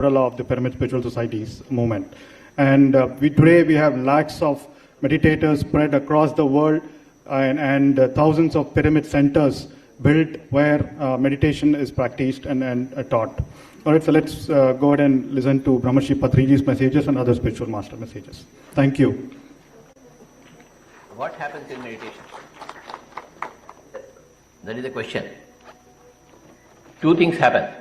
of the Pyramid Spiritual Societies movement. And today we have lakhs of meditators spread across the world and thousands of pyramid centers built where meditation is practiced and taught. All right, so let's go ahead and listen to Brahmarshi Patriji's messages and other spiritual master messages. Thank you. What happens in meditation? That is the question. Two things happen.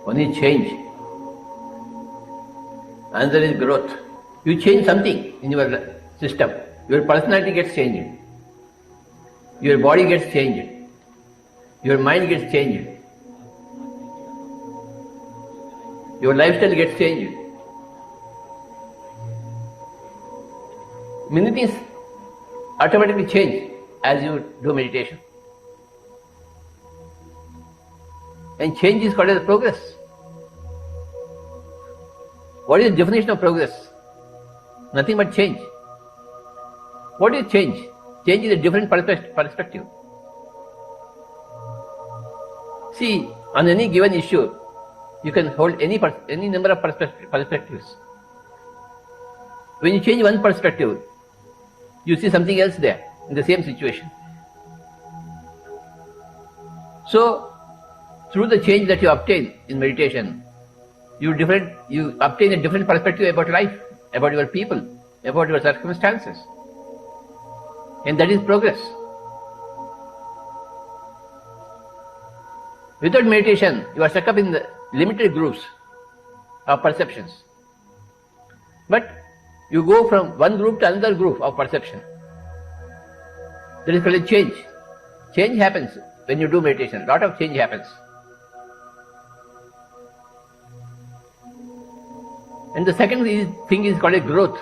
One is change, another is growth. You change something in your system, your personality gets changed, your body gets changed, your mind gets changed, your lifestyle gets changed. Many things automatically change as you do meditation. And change is called as progress. What is the definition of progress? Nothing but change. What is change? Change is a different perspective. See, on any given issue, you can hold any number of perspectives. When you change one perspective, you see something else there in the same situation. So, through the change that you obtain in meditation, you obtain a different perspective about life, about your people, about your circumstances. And that is progress. Without meditation, you are stuck up in the limited groups of perceptions. But you go from one group to another group of perception. That is called a change. Change happens when you do meditation. A lot of change happens. And the second thing is called a growth.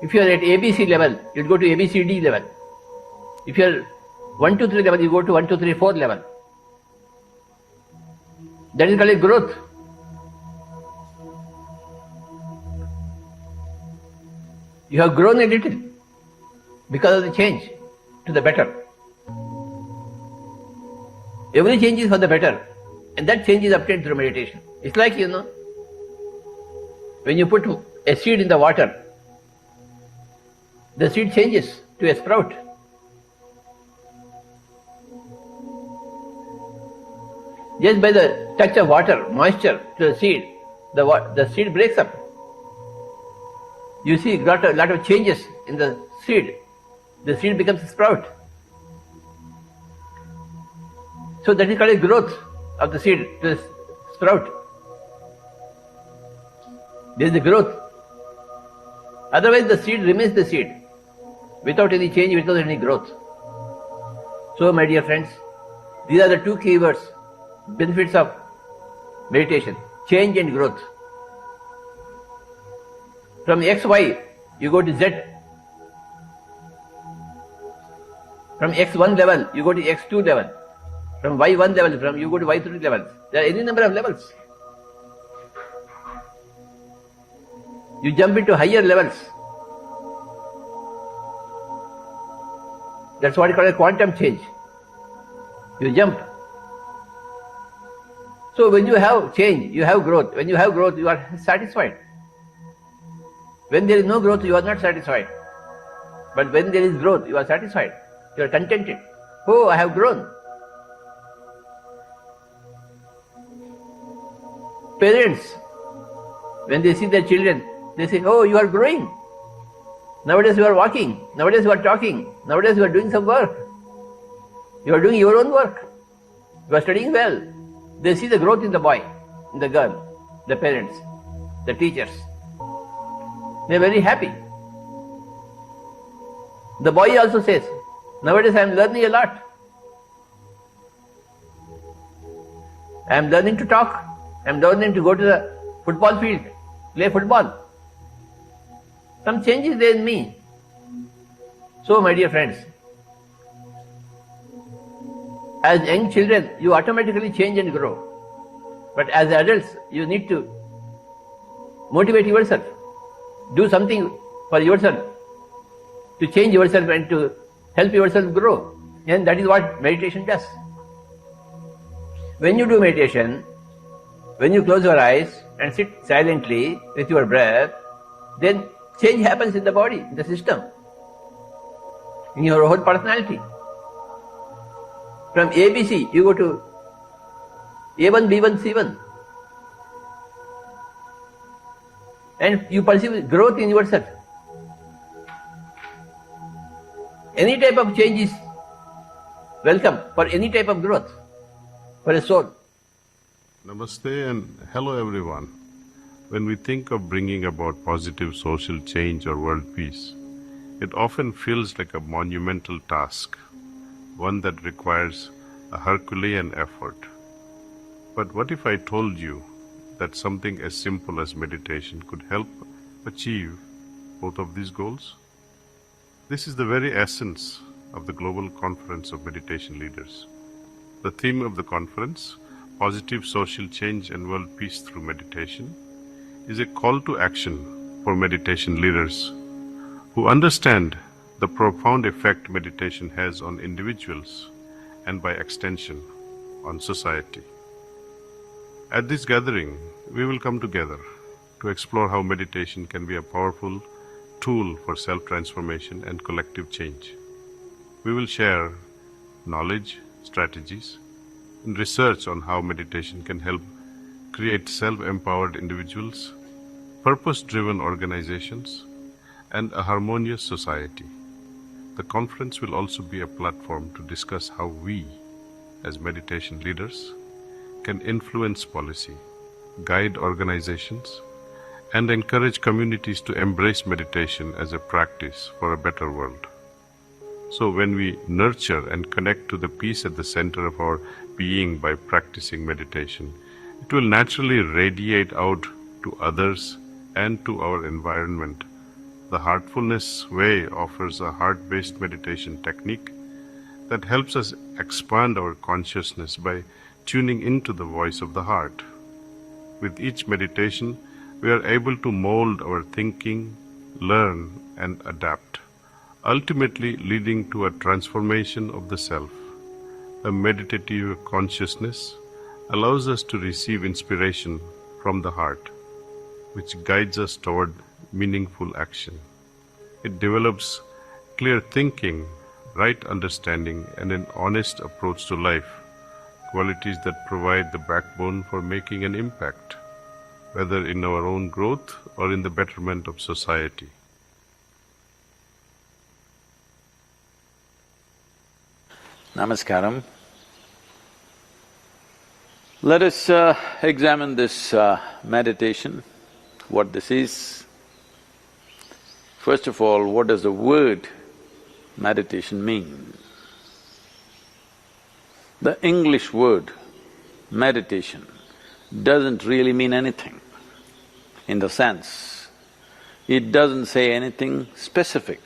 If you are at ABC level, you will go to ABCD level. If you are 1, 2, 3 level, you go to 1, 2, 3, 4 level. That is called a growth. You have grown a little because of the change to the better. Every change is for the better, and that change is obtained through meditation. It's like, when you put a seed in the water, the seed changes to a sprout. Just by the touch of water, moisture to the seed, the seed breaks up. You see a lot of changes in the seed. The seed becomes a sprout. So that is called a growth of the seed to the sprout. There is the growth. Otherwise the seed remains the seed, without any change, without any growth. So my dear friends, these are the two key words, benefits of meditation, change and growth. From XY, you go to Z. From X1 level, you go to X2 level. From Y1 level, you go to Y3 levels. There are any number of levels. You jump into higher levels. That's what is called a quantum change. You jump. So when you have change, you have growth. When you have growth, you are satisfied. When there is no growth, you are not satisfied. But when there is growth, you are satisfied. You are contented. Oh, I have grown. Parents, when they see their children, they say, oh, you are growing. Nowadays you are walking. Nowadays you are talking. Nowadays you are doing some work. You are doing your own work. You are studying well. They see the growth in the boy, in the girl, the parents, the teachers. They are very happy. The boy also says, nowadays I am learning a lot. I am learning to talk. I am learning to go to the football field, play football. Some change is there in me. So, my dear friends, as young children, you automatically change and grow. But as adults, you need to motivate yourself. Do something for yourself, to change yourself and to help yourself grow. And that is what meditation does. When you do meditation, when you close your eyes and sit silently with your breath, then change happens in the body, in the system, in your whole personality. From ABC, you go to A1, B1, C1. And you perceive growth in yourself. Any type of change is welcome for any type of growth for a soul. Namaste and hello everyone. When we think of bringing about positive social change or world peace, it often feels like a monumental task, one that requires a Herculean effort. But what if I told you that something as simple as meditation could help achieve both of these goals? This is the very essence of the Global Conference of Meditation Leaders. The theme of the conference, Positive Social Change and World Peace Through Meditation, is a call to action for meditation leaders who understand the profound effect meditation has on individuals and by extension on society. At this gathering, we will come together to explore how meditation can be a powerful tool for self-transformation and collective change. We will share knowledge, strategies, and research on how meditation can help create self-empowered individuals, purpose-driven organizations, and a harmonious society. The conference will also be a platform to discuss how we, as meditation leaders, can influence policy, guide organizations, and encourage communities to embrace meditation as a practice for a better world. So when we nurture and connect to the peace at the center of our being by practicing meditation, it will naturally radiate out to others and to our environment. The Heartfulness Way offers a heart-based meditation technique that helps us expand our consciousness by tuning into the voice of the heart. With each meditation, we are able to mold our thinking, learn, and adapt, ultimately leading to a transformation of the self. A meditative consciousness allows us to receive inspiration from the heart, which guides us toward meaningful action. It develops clear thinking, right understanding, and an honest approach to life, qualities that provide the backbone for making an impact, whether in our own growth or in the betterment of society. Namaskaram. Let us examine this meditation, what this is. First of all, what does the word meditation mean? The English word meditation doesn't really mean anything, in the sense, it doesn't say anything specific.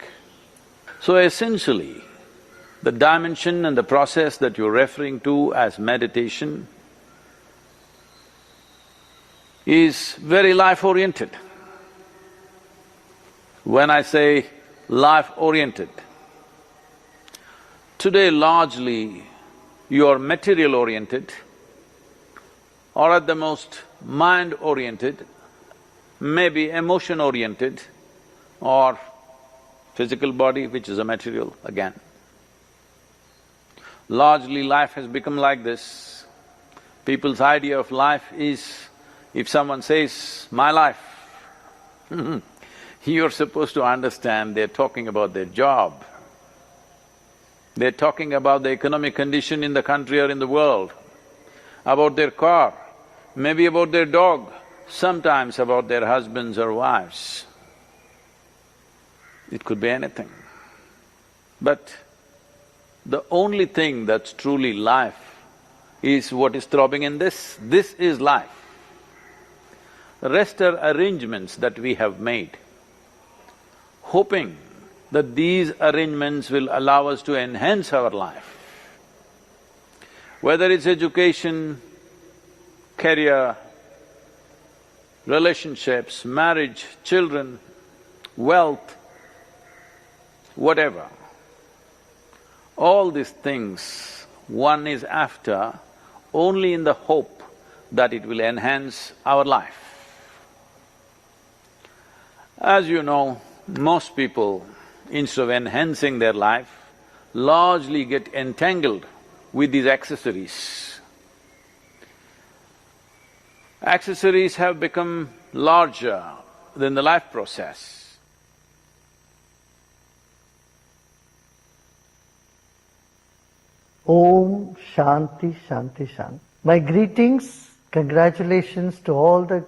So essentially, the dimension and the process that you're referring to as meditation is very life-oriented. When I say life-oriented, today largely you are material-oriented or at the most mind-oriented, maybe emotion-oriented or physical body, which is a material again. Largely life has become like this. People's idea of life is, if someone says, "my life," you're supposed to understand they're talking about their job. They're talking about the economic condition in the country or in the world, about their car, maybe about their dog, sometimes about their husbands or wives. It could be anything. But the only thing that's truly life is what is throbbing in this. This is life. The rest are arrangements that we have made, hoping that these arrangements will allow us to enhance our life. Whether it's education, career, relationships, marriage, children, wealth, whatever. All these things one is after only in the hope that it will enhance our life. As you know, most people, instead of enhancing their life, largely get entangled with these accessories. Accessories have become larger than the life process. Om Shanti Shanti Shanti. My greetings, congratulations to all the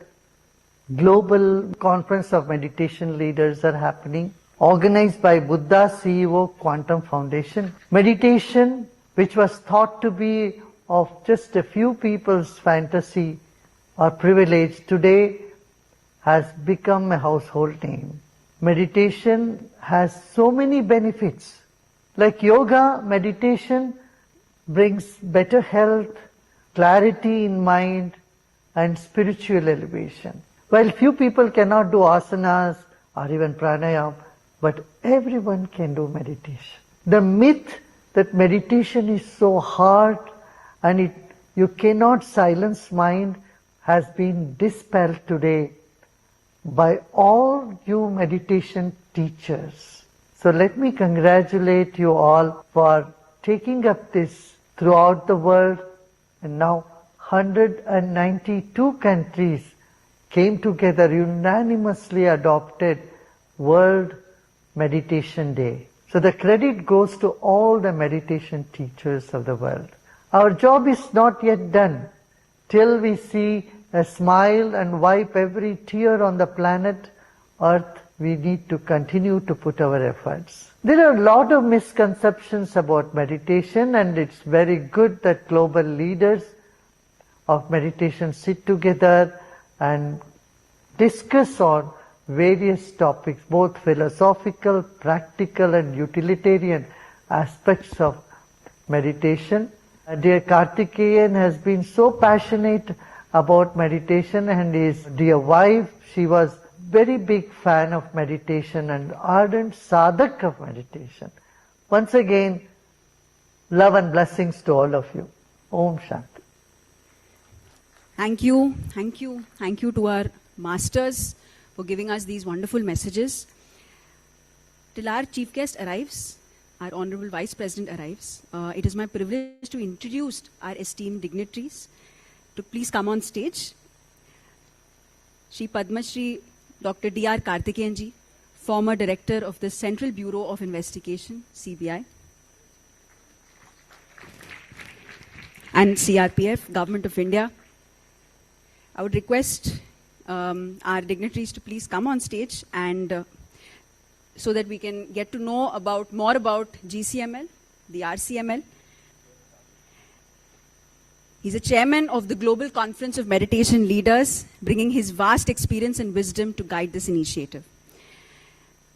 global conference of meditation leaders are happening, organized by Buddha CEO Quantum Foundation. Meditation, which was thought to be of just a few people's fantasy or privilege, today has become a household name. Meditation has so many benefits. Like yoga, meditation brings better health, clarity in mind, and spiritual elevation. While few people cannot do asanas or even pranayam, but everyone can do meditation. The myth that meditation is so hard and you cannot silence mind has been dispelled today by all you meditation teachers. So let me congratulate you all for taking up this throughout the world, and now 192 countries came together, unanimously adopted World Meditation Day. So the credit goes to all the meditation teachers of the world. Our job is not yet done. Till we see a smile and wipe every tear on the planet Earth, we need to continue to put our efforts. There are a lot of misconceptions about meditation, and it's very good that global leaders of meditation sit together and discuss on various topics, both philosophical, practical and utilitarian aspects of meditation. Dear Karthikeyan has been so passionate about meditation, and his dear wife, she was very big fan of meditation and ardent sadhak of meditation. Once again, love and blessings to all of you. Om Shanti. Thank you, thank you, thank you to our masters for giving us these wonderful messages. Till our chief guest arrives, our Honorable Vice President arrives, it is my privilege to introduce our esteemed dignitaries to please come on stage. Shri Padma Shri Dr. D.R. Karthikeyan ji, former Director of the Central Bureau of Investigation, CBI, and CRPF, Government of India. I would request our dignitaries to please come on stage and so that we can get to know more about GCML, the RCML. He's a chairman of the Global Conference of Meditation Leaders, bringing his vast experience and wisdom to guide this initiative.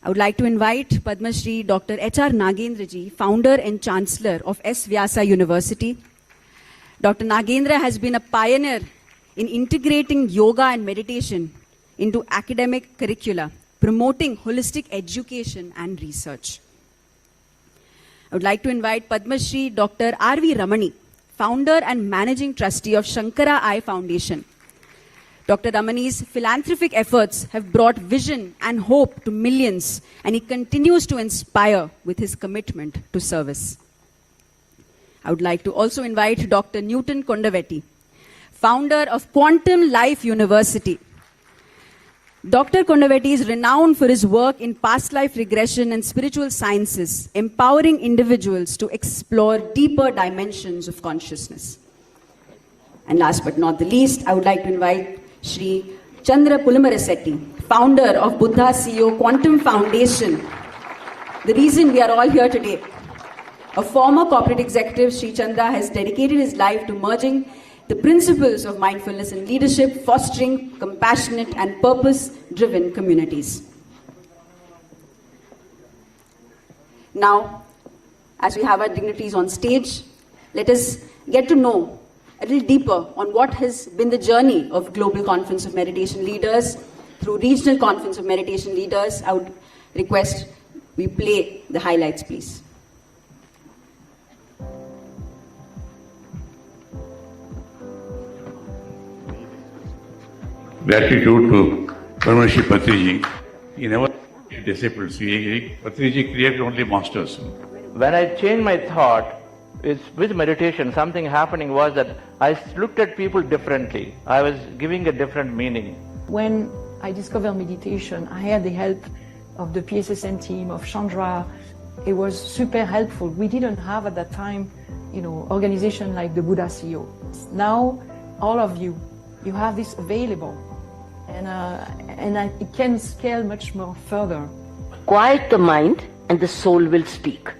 I would like to invite Padma Shri Dr. H.R. Nagendra ji, founder and chancellor of S. Vyasa University. Dr. Nagendra has been a pioneer in integrating yoga and meditation into academic curricula, promoting holistic education and research. I would like to invite Padma Shri Dr. R.V. Ramani, founder and managing trustee of Shankara Eye Foundation. Dr. Ramani's philanthropic efforts have brought vision and hope to millions, and he continues to inspire with his commitment to service. I would like to also invite Dr. Newton Kondavetti, founder of Quantum Life University. Dr. Kondavetti is renowned for his work in past life regression and spiritual sciences, empowering individuals to explore deeper dimensions of consciousness. And last but not the least, I would like to invite Shri Chandra Pulamarasetti, founder of Buddha CEO Quantum Foundation. The reason we are all here today, a former corporate executive, Shri Chandra has dedicated his life to merging the principles of mindfulness and leadership, fostering compassionate and purpose-driven communities. Now, as we have our dignitaries on stage, let us get to know a little deeper on what has been the journey of Global Conference of Meditation Leaders through Regional Conference of Meditation Leaders. I would request we play the highlights, please. Gratitude to Paramahansa Patriji. He never disciples. Patriji created only masters. When I changed my thought, with meditation, something happening was that I looked at people differently. I was giving a different meaning. When I discovered meditation, I had the help of the PSSM team, of Chandra. It was super helpful. We didn't have at that time, organization like the Buddha CEO. Now, all of you have this available, and it can scale much more further. Quiet the mind and the soul will speak.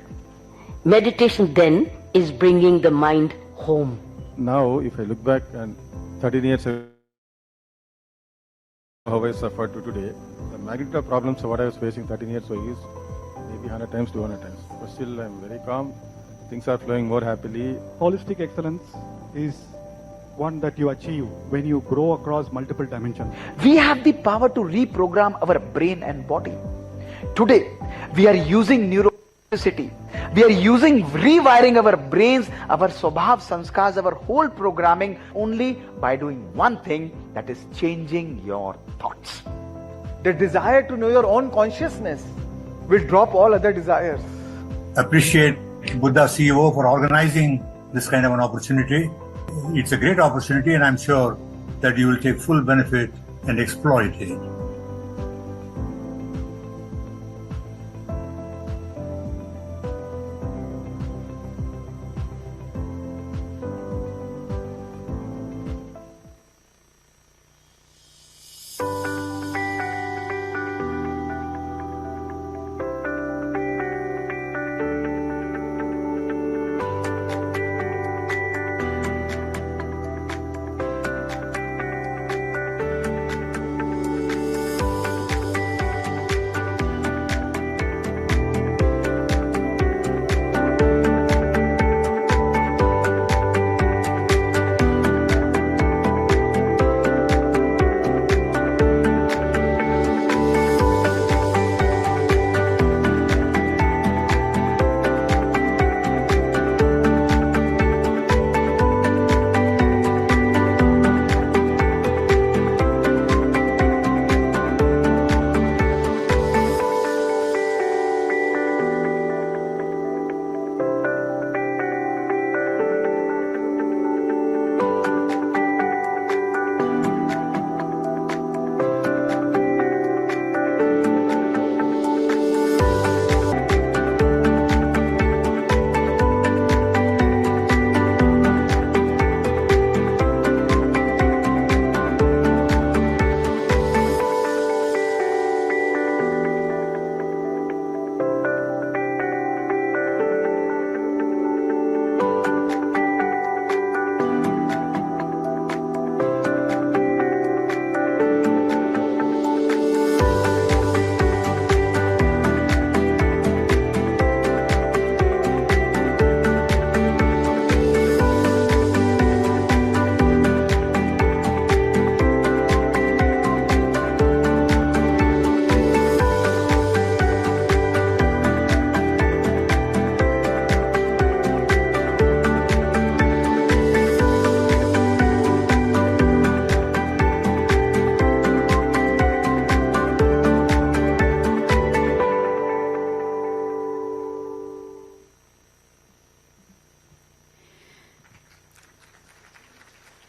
Meditation then is bringing the mind home. Now, if I look back and 13 years ago, how I suffered to today, the magnitude of problems of what I was facing 13 years ago is maybe 100 times, 200 times. But still, I'm very calm. Things are flowing more happily. Holistic excellence is one that you achieve when you grow across multiple dimensions. We have the power to reprogram our brain and body. Today, we are using neuroplasticity. We are using rewiring our brains, our swabhav sanskars, our whole programming only by doing one thing, that is changing your thoughts. The desire to know your own consciousness will drop all other desires. Appreciate Buddha CEO for organizing this kind of an opportunity. It's a great opportunity, and I'm sure that you will take full benefit and exploit it.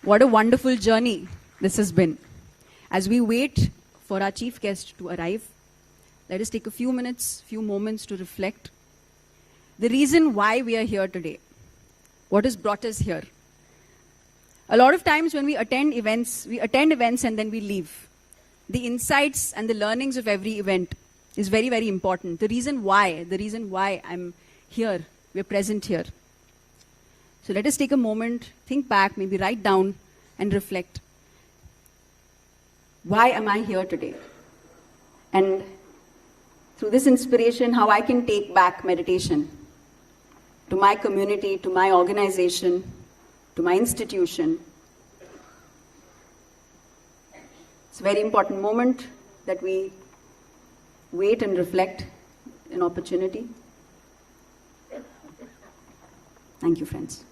What a wonderful journey this has been. As we wait for our chief guest to arrive, let us take a few minutes, few moments to reflect. The reason why we are here today. What has brought us here? A lot of times when we attend events and then we leave. The insights and the learnings of every event is very, very important. The reason why I'm here, we're present here. So let us take a moment, think back, maybe write down and reflect. Why am I here today? And through this inspiration, how I can take back meditation to my community, to my organization, to my institution. It's a very important moment that we wait and reflect an opportunity. Thank you, friends.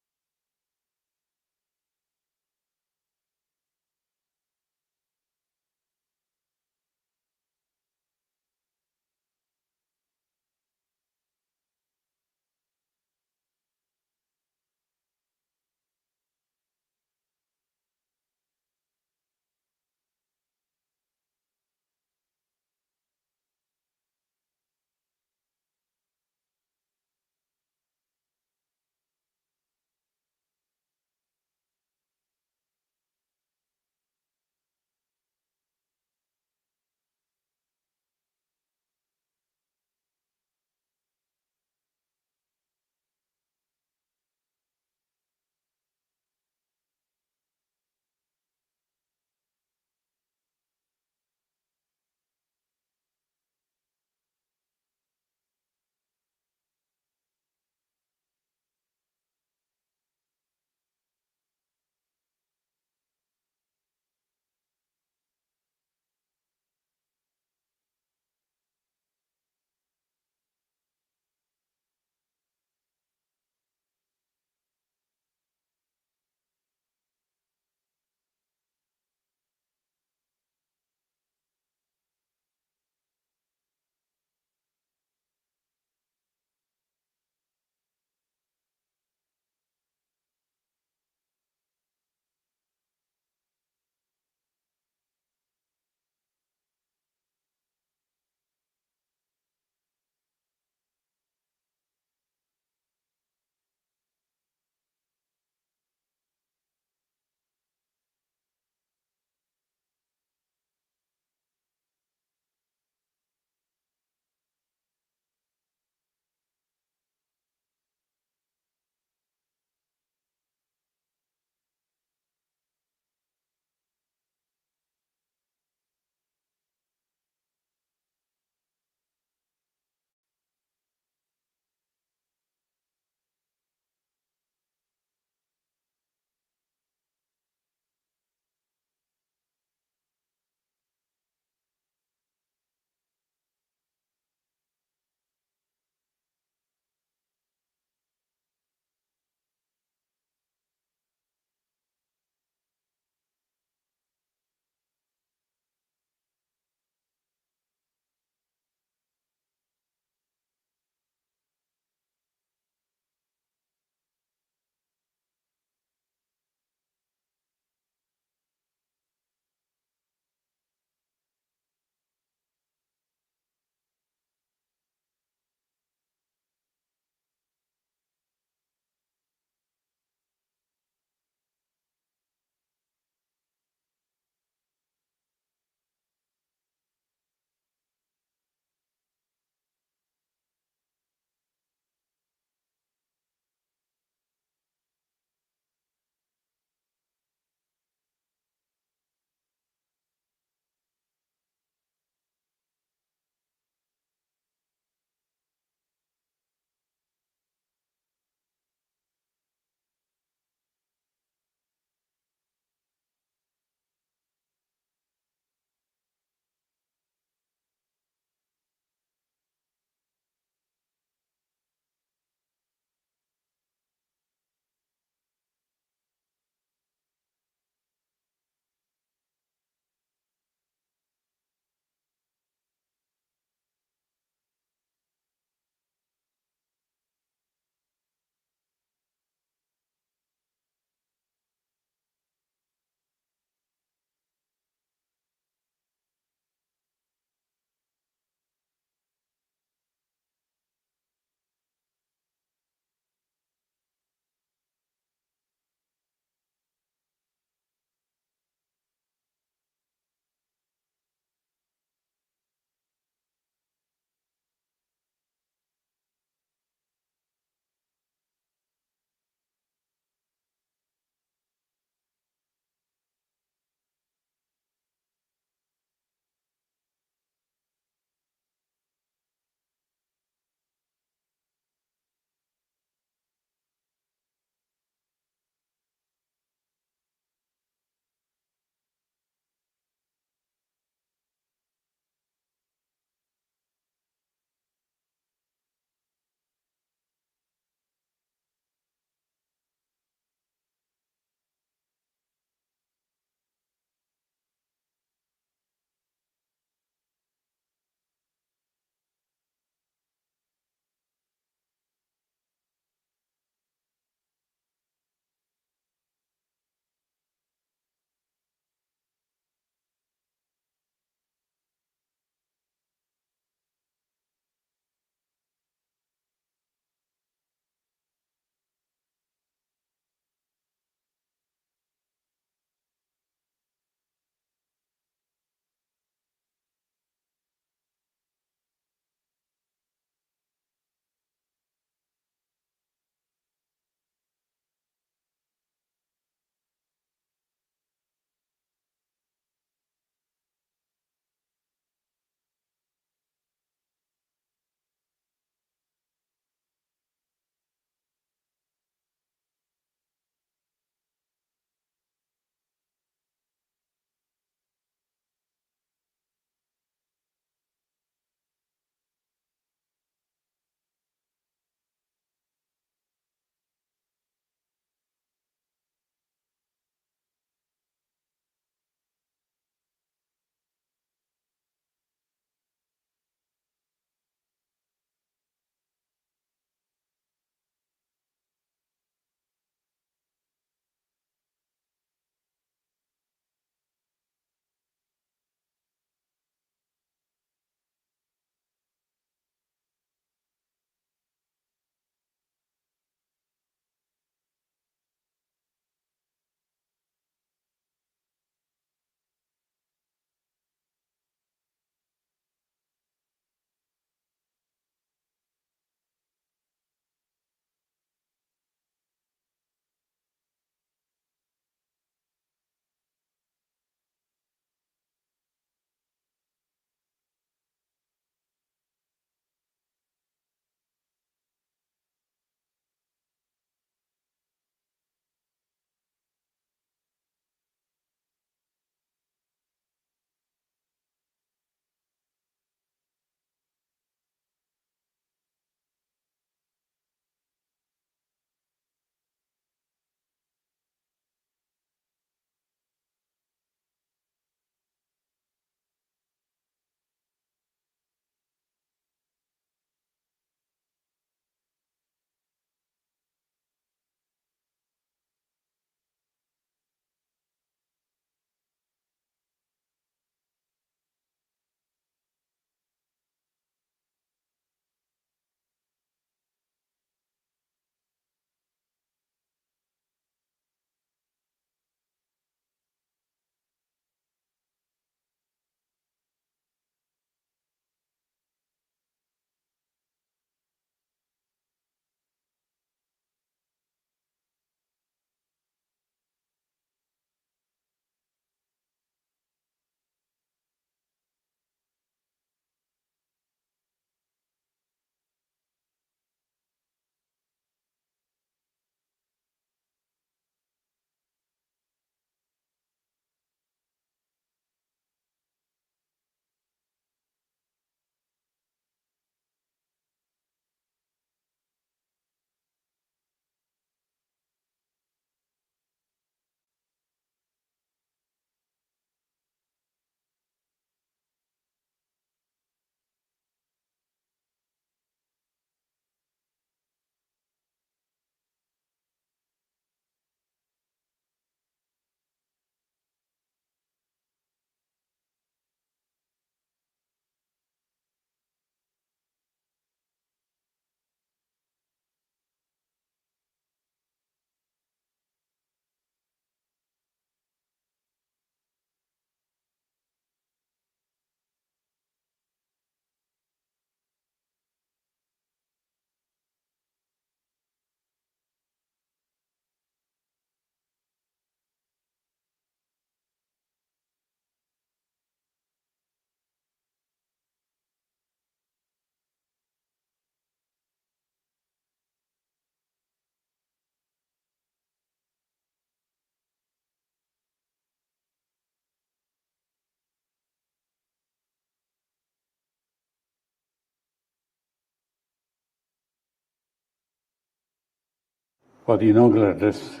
for the inaugural address,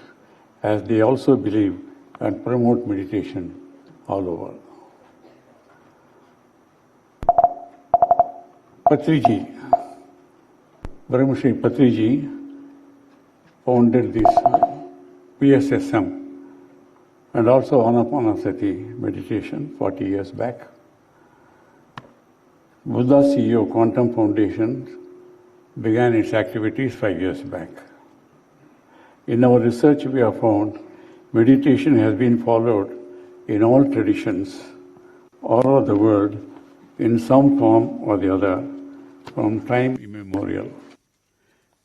as they also believe and promote meditation all over. Patriji, Brahmashri Patriji founded this PSSM and also Anapanasati Meditation 40 years back. Buddha CEO Quantum Foundation began its activities 5 years back. In our research, we have found meditation has been followed in all traditions all over the world in some form or the other from time immemorial.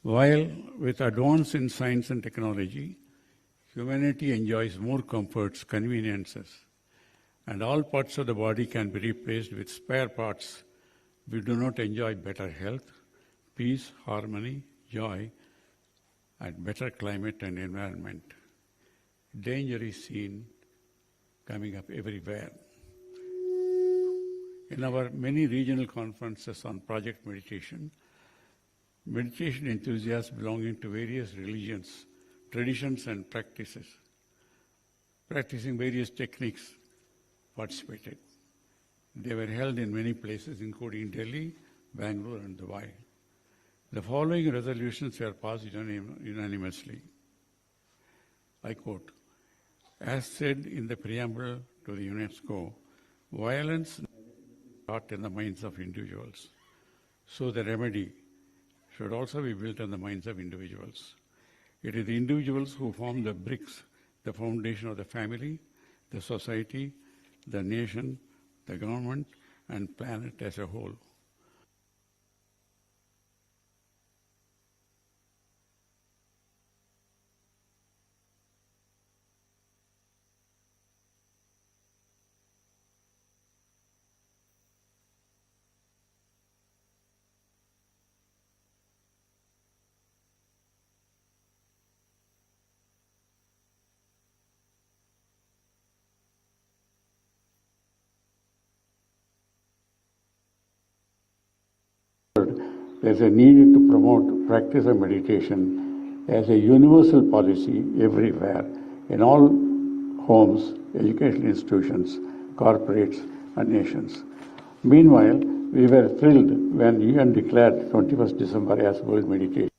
While with advance in science and technology, humanity enjoys more comforts, conveniences, and all parts of the body can be replaced with spare parts. We do not enjoy better health, peace, harmony, joy, and better climate and environment. Danger is seen coming up everywhere. In our many regional conferences on project meditation, meditation enthusiasts belonging to various religions, traditions and practices, practicing various techniques, participated. They were held in many places, including Delhi, Bengaluru, and Dubai. The following resolutions were passed unanimously. I quote, as said in the preamble to the UNESCO, violence is not in the minds of individuals, so the remedy should also be built on the minds of individuals. It is the individuals who form the bricks, the foundation of the family, the society, the nation, the government, and planet as a whole. There's a need to promote practice of meditation as a universal policy everywhere, in all homes, educational institutions, corporates, and nations. Meanwhile, we were thrilled when UN declared 21st December as World Meditation.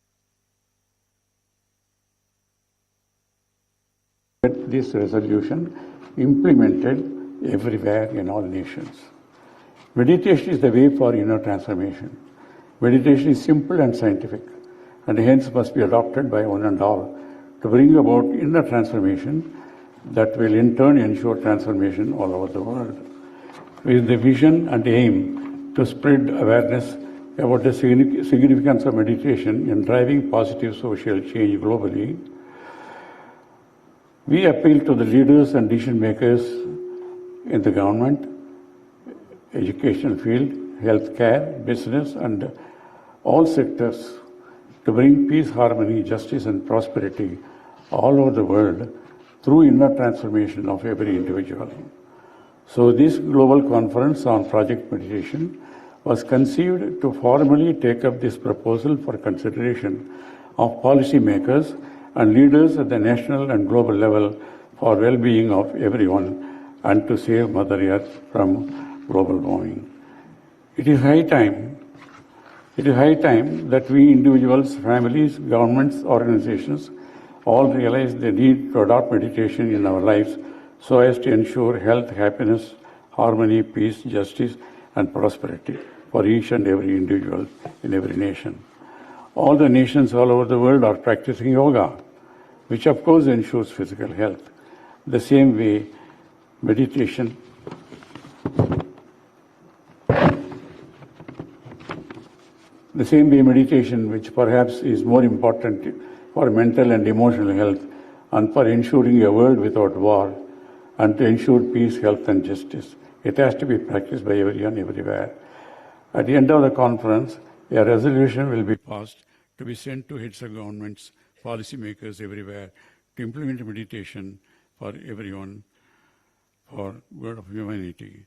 This resolution implemented everywhere in all nations. Meditation is the way for inner transformation. Meditation is simple and scientific, and hence must be adopted by one and all to bring about inner transformation that will in turn ensure transformation all over the world. With the vision and aim to spread awareness about the significance of meditation in driving positive social change globally, we appeal to the leaders and decision makers in the government, educational field, healthcare, business, and all sectors to bring peace, harmony, justice, and prosperity all over the world through inner transformation of every individual. So this global conference on project meditation was conceived to formally take up this proposal for consideration of policymakers and leaders at the national and global level for well-being of everyone and to save Mother Earth from global warming. It is high time that we individuals, families, governments, organizations all realize the need to adopt meditation in our lives so as to ensure health, happiness, harmony, peace, justice, and prosperity for each and every individual in every nation. All the nations all over the world are practicing yoga, which of course ensures physical health. The same way meditation which perhaps is more important for mental and emotional health and for ensuring a world without war and to ensure peace, health, and justice. It has to be practiced by everyone, everywhere. At the end of the conference, a resolution will be passed to be sent to heads of governments, policymakers everywhere to implement meditation for everyone, for good of humanity.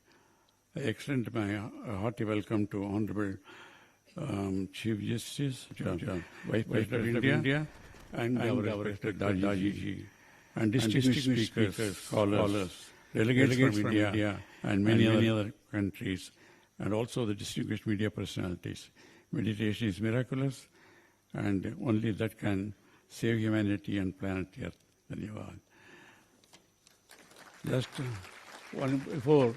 I extend my hearty welcome to Honorable Chief Justice, Vice President of India, and our respected Daji, and distinguished speakers, scholars, delegates from India and many other countries, and also the distinguished media personalities. Meditation is miraculous, and only that can save humanity and planet Earth. Dhanyavad. Just one before,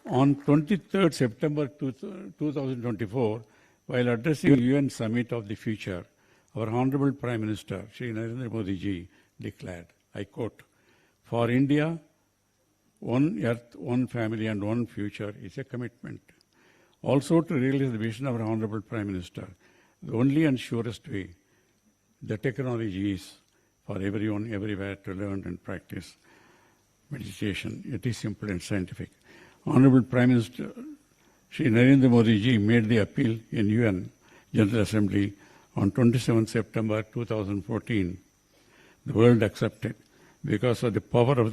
on 23rd September 2024, while addressing the UN Summit of the Future, our Honorable Prime Minister, Shri Narendra Modi ji, declared, I quote, "For India, one earth, one family and one future is a commitment. Also to realize the vision of our Honorable Prime Minister, the only and surest way, the technology is for everyone, everywhere to learn and practice meditation. It is simple and scientific." Honorable Prime Minister Shri Narendra Modi ji made the appeal in UN General Assembly on 27 September 2014. The world accepted because of the power of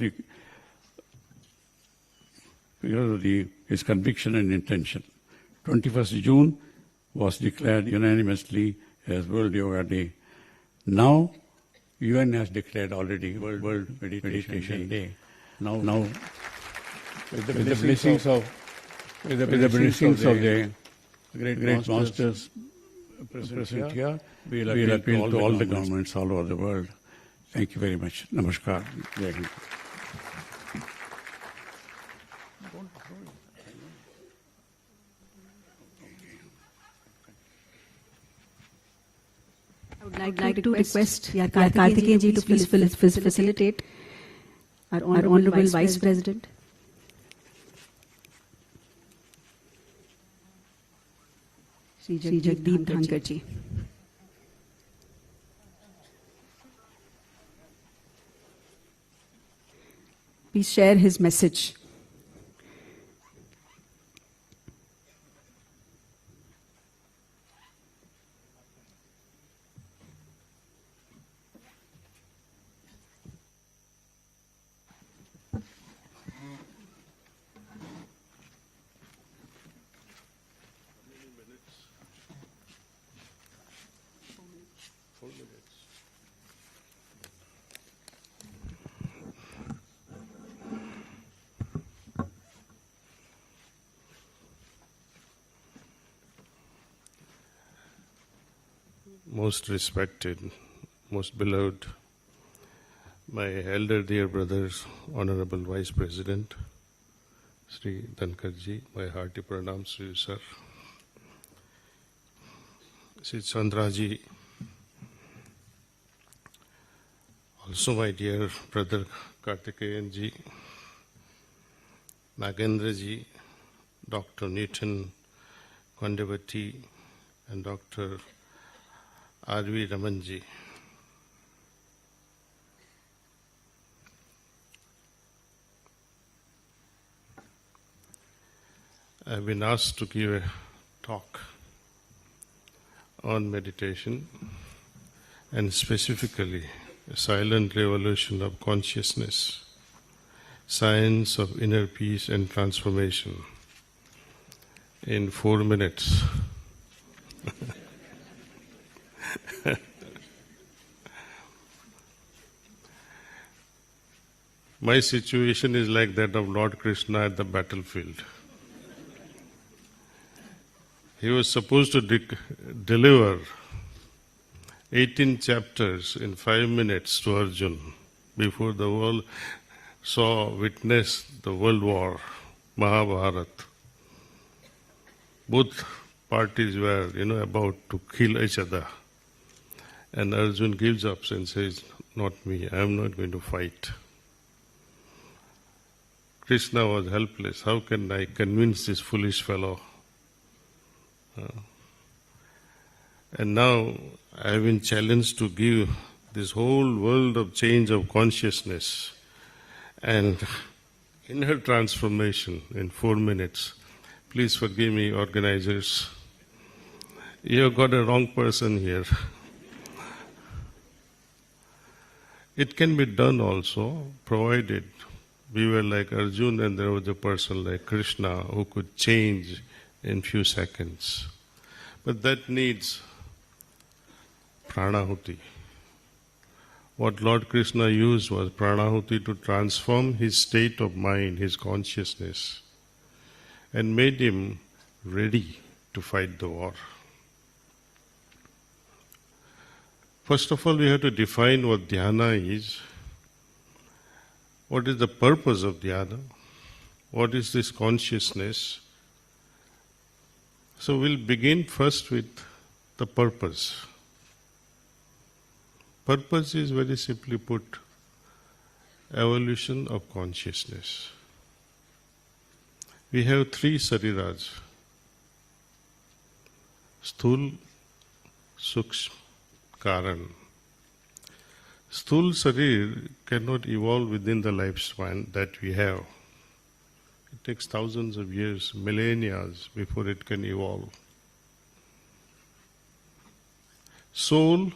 his conviction and intention. 21st June was declared unanimously as World Yoga Day. Now, UN has declared already World Meditation Day. Now, with the blessings of the great masters present here, we will appeal to all the governments all over the world. Thank you very much. Namaskar. Jai Hind. I would like to request Karthikeyan ji to please facilitate our Honorable Vice President. Shri Jagdeep Dhankar ji. Please share his message. Most respected, most beloved, my elder dear brothers, Honorable Vice President, Sri Dhankarji, my hearty pranams to you, sir. Sri Chandraji, also my dear brother Karthikeyan ji, Nagendra ji, Dr. Newton Kondevati, and Dr. R.V. Ramanji. I've been asked to give a talk on meditation and specifically a silent revolution of consciousness, science of inner peace and transformation in 4 minutes. My situation is like that of Lord Krishna at the battlefield. He was supposed to deliver 18 chapters in 5 minutes to Arjuna before the world witnessed the world war, Mahabharata. Both parties were, about to kill each other. And Arjuna gives up and says, "Not me, I am not going to fight." Krishna was helpless. How can I convince this foolish fellow? And now I have been challenged to give this whole world of change of consciousness and inner transformation in 4 minutes. Please forgive me, organizers. You have got a wrong person here. It can be done also, provided we were like Arjuna and there was a person like Krishna who could change in few seconds. But that needs pranahuti. What Lord Krishna used was pranahuti to transform his state of mind, his consciousness, and made him ready to fight the war. First of all, we have to define what dhyana is. What is the purpose of dhyana? What is this consciousness? So we'll begin first with the purpose. Purpose is very simply put, evolution of consciousness. We have three sariras: sthul, sukshma, karan. Sthul sarir cannot evolve within the lifespan that we have. It takes thousands of years, millennia before it can evolve. Soul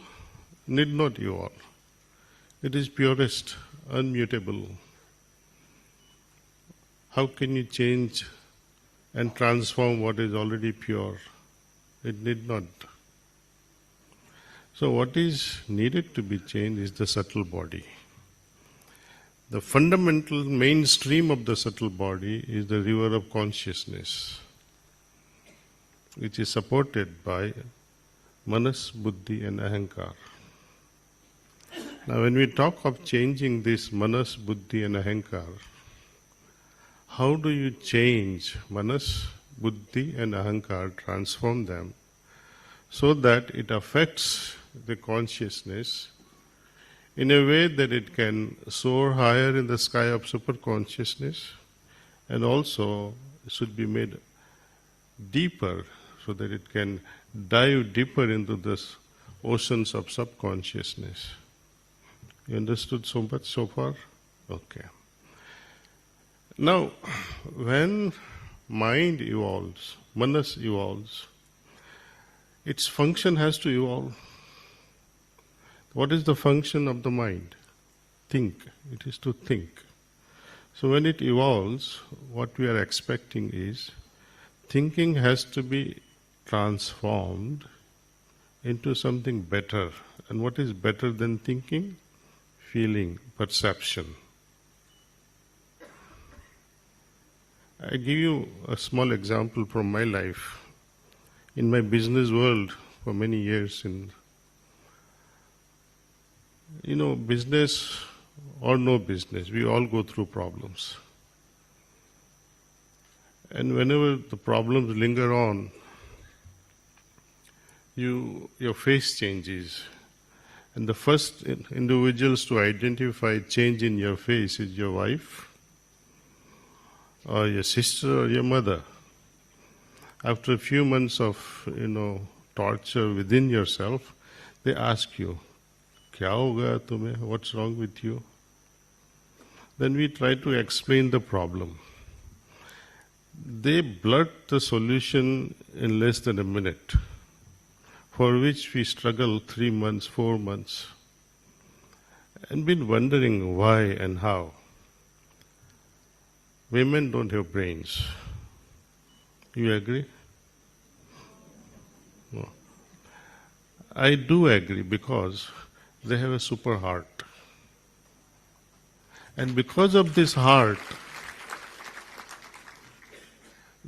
need not evolve. It is purest, unmutable. How can you change and transform what is already pure? It need not. So what is needed to be changed is the subtle body. The fundamental mainstream of the subtle body is the river of consciousness, which is supported by manas, buddhi and ahankar. Now when we talk of changing this manas, buddhi and ahankar, how do you change manas, buddhi and ahankar, transform them so that it affects the consciousness in a way that it can soar higher in the sky of superconsciousness, and also should be made deeper so that it can dive deeper into this oceans of subconsciousness. You understood so much so far? Okay. Now, when mind evolves, manas evolves, its function has to evolve. What is the function of the mind? Think. It is to think. So when it evolves, what we are expecting is thinking has to be transformed into something better. And what is better than thinking? Feeling, perception. I give you a small example from my life. In my business world for many years, business or no business, we all go through problems. And whenever the problems linger on, your face changes. And the first individuals to identify change in your face is your wife, or your sister, or your mother. After a few months of, torture within yourself, they ask you, "Kya ho gaya tumhe? What's wrong with you?" Then we try to explain the problem. They blurt the solution in less than a minute, for which we struggle 3 months, 4 months, and been wondering why and how. Women don't have brains. You agree? No. I do agree because they have a super heart. And because of this heart,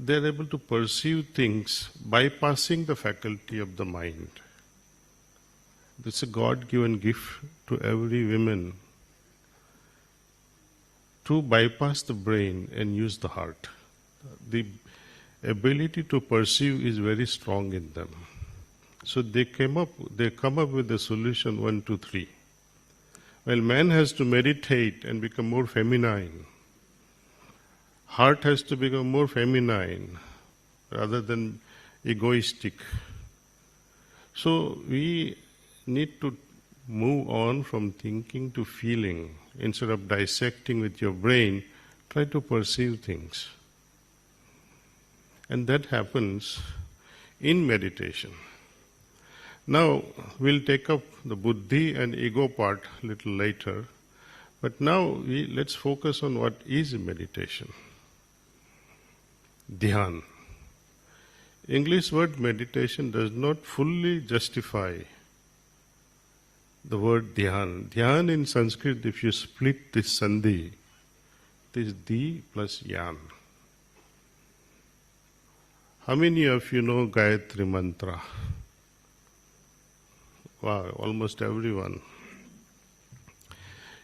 they are able to perceive things bypassing the faculty of the mind. This is a God-given gift to every woman to bypass the brain and use the heart. The ability to perceive is very strong in them. So they come up with the solution 1, 2, 3. Well, man has to meditate and become more feminine. Heart has to become more feminine rather than egoistic. So we need to move on from thinking to feeling. Instead of dissecting with your brain, try to perceive things. And that happens in meditation. Now, we'll take up the buddhi and ego part a little later, but now let's focus on what is meditation. Dhyan. English word meditation does not fully justify the word dhyan. Dhyan in Sanskrit, if you split this sandhi, it is di plus yan. How many of you know Gayatri Mantra? Wow, almost everyone.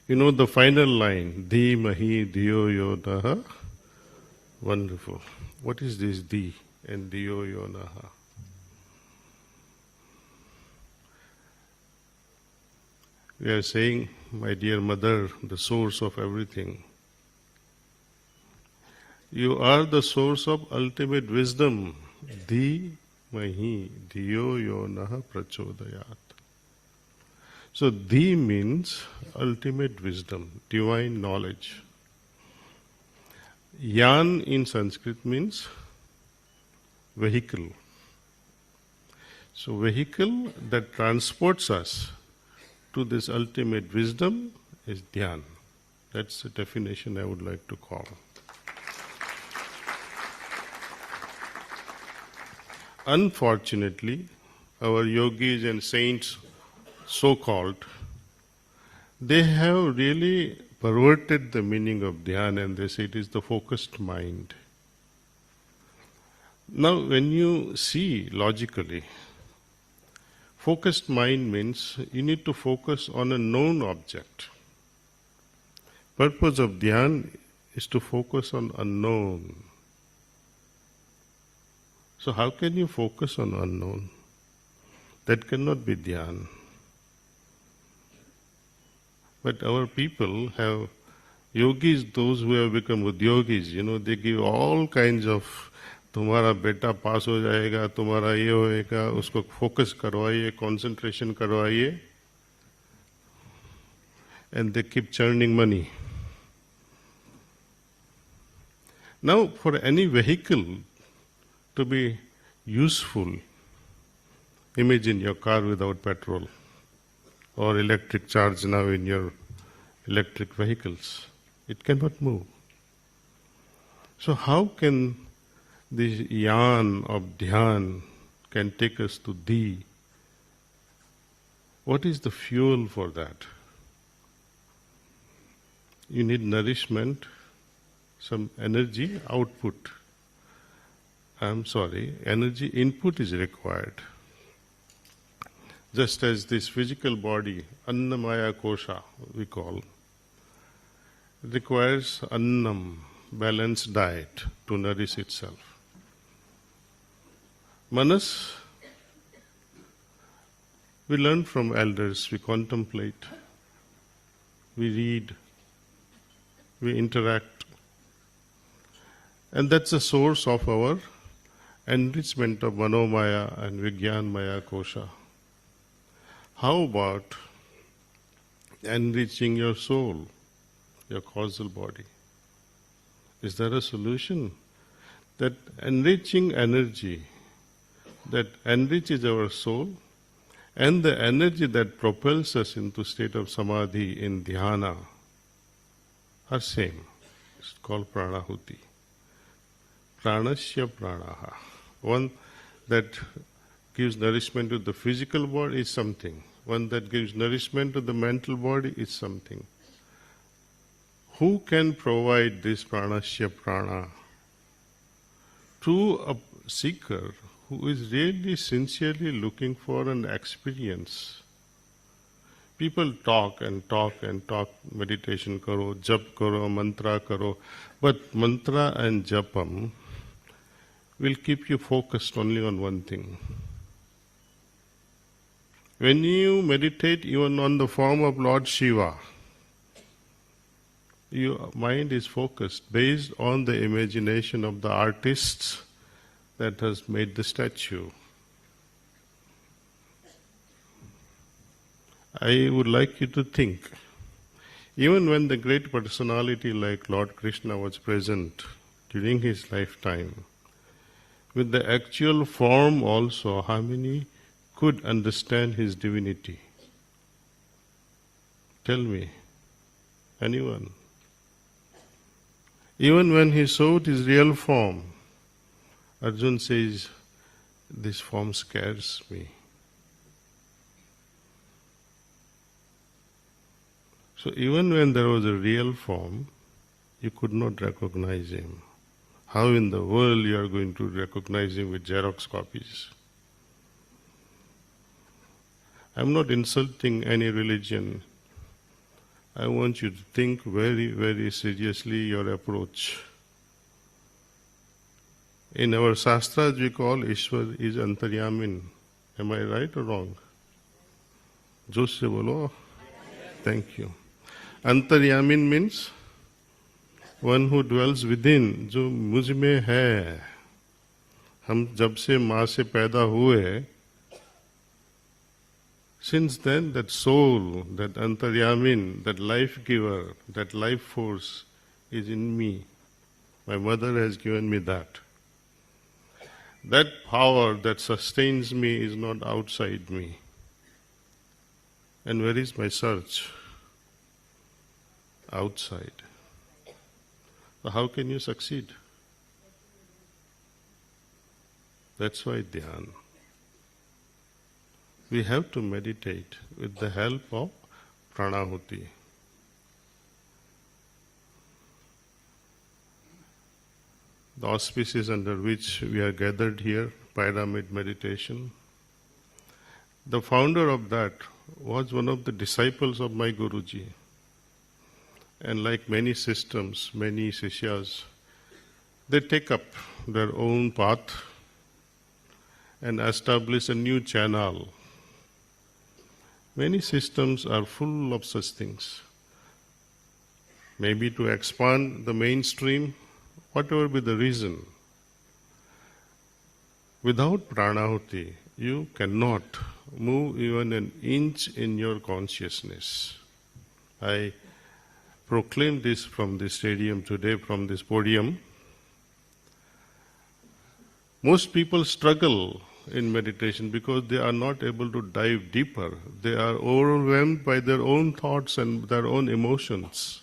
You know the final line, Di Mahi Diyo Yonaha? Wonderful. What is this Di and Diyo Yonaha? We are saying, my dear mother, the source of everything. You are the source of ultimate wisdom. Di Mahi Diyo Yonaha Prachodayat. So, Di means ultimate wisdom, divine knowledge. Yan in Sanskrit means vehicle. So, vehicle that transports us to this ultimate wisdom is dhyan. That's the definition I would like to call. Unfortunately, our yogis and saints, so-called, they have really perverted the meaning of dhyan and they say it is the focused mind. Now, when you see logically, focused mind means you need to focus on a known object. Purpose of dhyan is to focus on unknown. So how can you focus on unknown? That cannot be dhyan. But our people have yogis, those who have become udyogis, they give all kinds of तुम्हारा बेटा पास हो जाएगा, तुम्हारा ये होएगा, उसको focus करवाइए, concentration करवाइए, and they keep churning money. Now, for any vehicle to be useful, imagine your car without petrol or electric charge now in your electric vehicles. It cannot move. So how can this yan of dhyan can take us to Di? What is the fuel for that? You need nourishment, some energy output. Energy input is required. Just as this physical body, Annamaya Kosha, we call, requires annam, balanced diet to nourish itself. Manas, we learn from elders, we contemplate, we read, we interact, and that's the source of our enrichment of Manomaya and Vijnanmaya Kosha. How about enriching your soul, your causal body? Is there a solution? That enriching energy that enriches our soul and the energy that propels us into state of samadhi in dhyana are same. It's called pranahuti. Pranasya pranaha. One that gives nourishment to the physical body is something. One that gives nourishment to the mental body is something. Who can provide this pranasya prana to a seeker who is really sincerely looking for an experience? People talk and talk and talk, meditation karo, jap karo, mantra karo, but mantra and japam will keep you focused only on one thing. When you meditate even on the form of Lord Shiva, your mind is focused based on the imagination of the artists that has made the statue. I would like you to think, even when the great personality like Lord Krishna was present during his lifetime, with the actual form also, how many could understand his divinity? Tell me, anyone? Even when he showed his real form, Arjun says, this form scares me. So even when there was a real form, you could not recognize him. How in the world you are going to recognize him with Xerox copies? I'm not insulting any religion. I want you to think very, very seriously your approach. In our Shastras we call Ishwar is Antaryamin. Am I right or wrong? Josh se bolo. Thank you. Antaryamin means one who dwells within, जो मुझ में है. हम जब से माँ से पैदा हुए, since then that soul, that Antaryamin, that life giver, that life force is in me. My mother has given me that. That power that sustains me is not outside me. And where is my search? Outside. So how can you succeed? That's why dhyan. We have to meditate with the help of pranahuti. The auspices under which we are gathered here, pyramid meditation. The founder of that was one of the disciples of my Guruji. And like many systems, many sishyas, they take up their own path and establish a new channel. Many systems are full of such things. Maybe to expand the mainstream, whatever be the reason. Without pranahuti, you cannot move even an inch in your consciousness. I proclaim this from the stadium today, from this podium. Most people struggle in meditation because they are not able to dive deeper. They are overwhelmed by their own thoughts and their own emotions.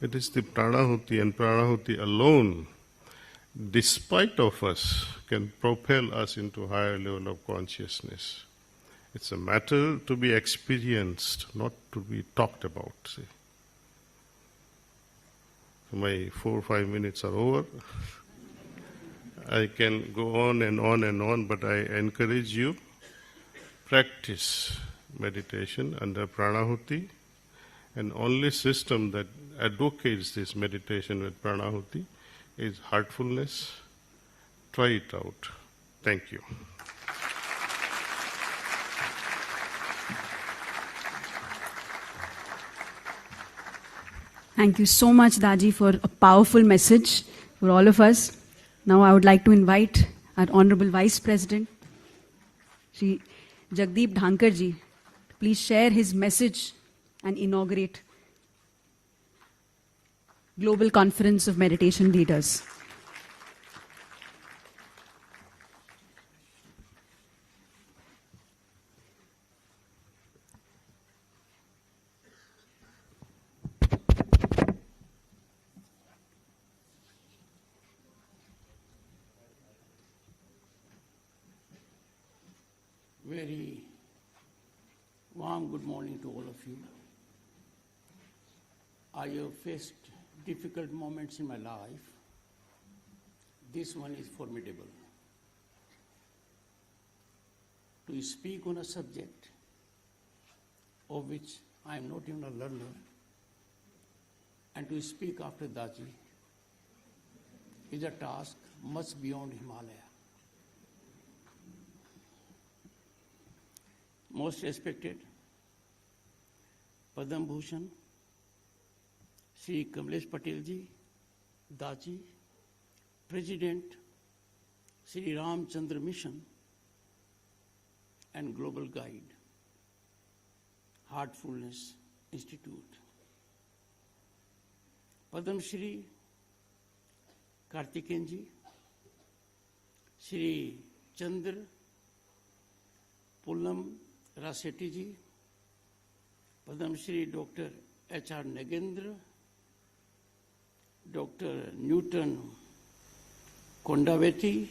It is the pranahuti and pranahuti alone, despite of us, can propel us into higher level of consciousness. It's a matter to be experienced, not to be talked about. See. My 4 or 5 minutes are over. I can go on and on and on, but I encourage you, practice meditation under pranahuti, and only system that advocates this meditation with pranahuti is heartfulness. Try it out. Thank you. Thank you so much, Daji, for a powerful message for all of us. Now I would like to invite our Honorable Vice President, Shri Jagdeep Dhankar ji, to please share his message and inaugurate Global Conference of Meditation Leaders. Very warm good morning to all of you. I have faced difficult moments in my life. This one is formidable. To speak on a subject of which I am not even a learner, and to speak after Daji is a task much beyond Himalaya. Most respected Padam Bhushan, Shri Kamlesh Patel ji, Daji, President, Shri Ram Chandra Mission, and Global Guide, Heartfulness Institute. Padam Shri Kartikeyan ji, Shri Chandra Pullam Rasetti ji, Padam Shri Dr. H.R. Nagendra, Dr. Newton Kondaveti,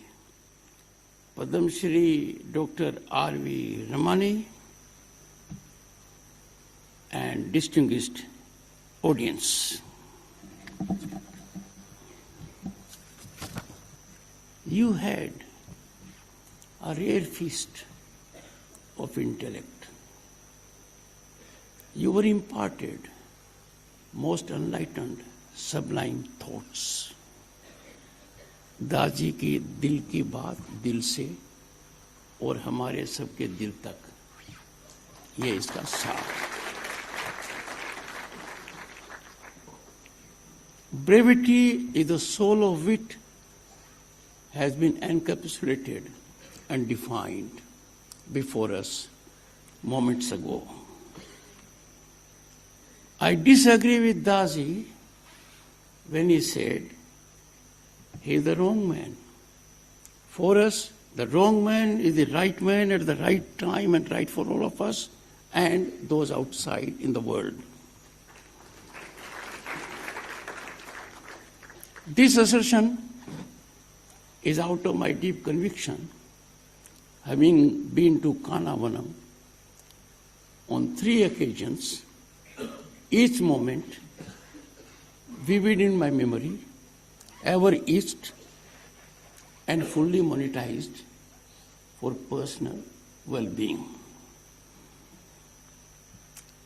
Padam Shri Dr. R.V. Ramani, and distinguished audience, you had a rare feast of intellect. You were imparted most enlightened, sublime thoughts. दाजी की दिल की बात दिल से और हमारे सबके दिल तक, ये इसका सार। Brevity is the soul of wit, has been encapsulated and defined before us moments ago. I disagree with Daji when he said he is the wrong man. For us, the wrong man is the right man at the right time and right for all of us and those outside in the world. This assertion is out of my deep conviction, having been to Kanavanam on 3 occasions, each moment vivid in my memory, ever etched and fully monetized for personal well-being.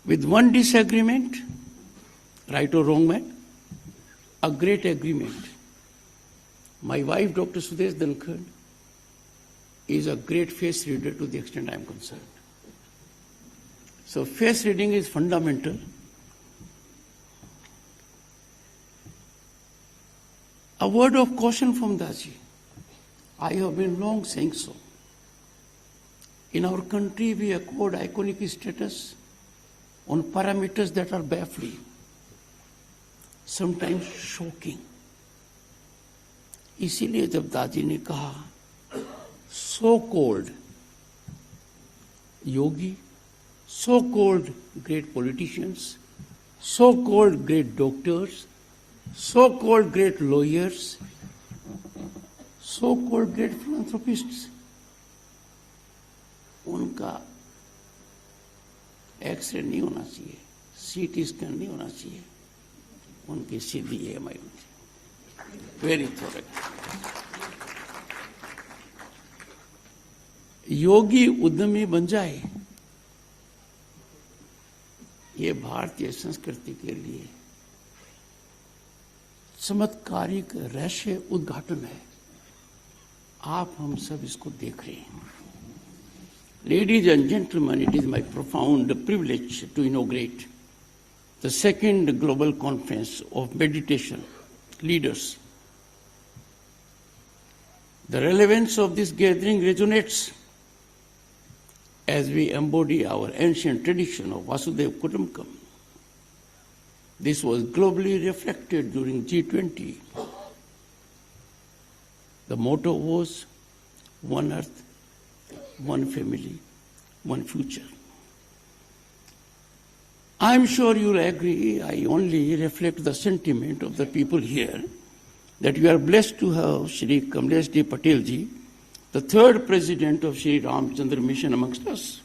With one disagreement, right or wrong man, a great agreement. My wife, Dr. Sudesh Dhankad, is a great face reader to the extent I am concerned. So face reading is fundamental. A word of caution from Daji. I have been long saying so. In our country, we accord iconic status on parameters that are baffling, sometimes shocking. इसीलिए जब दाजी ने कहा so called yogi, so called great politicians, so called great doctors, so called great lawyers, so called great philanthropists, उनका x ray नहीं होना चाहिए, CT scan नहीं होना चाहिए, उनकी सीधी EMI होनी चाहिए. Very thorough. योगी उद्यमी बन जाए, ये भारतीय संस्कृति के लिए चमत्कारिक रहस्य उद्घाटन है. आप हम सब इसको देख रहे हैं. Ladies and gentlemen, it is my profound privilege to inaugurate the 2nd Global Conference of Meditation Leaders. The relevance of this gathering resonates as we embody our ancient tradition of Vasudhaiva Kutumbakam. This was globally reflected during G20. The motto was one earth, one family, one future. I am sure you will agree, I only reflect the sentiment of the people here, that we are blessed to have Shri Kamlesh D. Patel ji, the 3rd president of Shri Ramchandra Mission amongst us.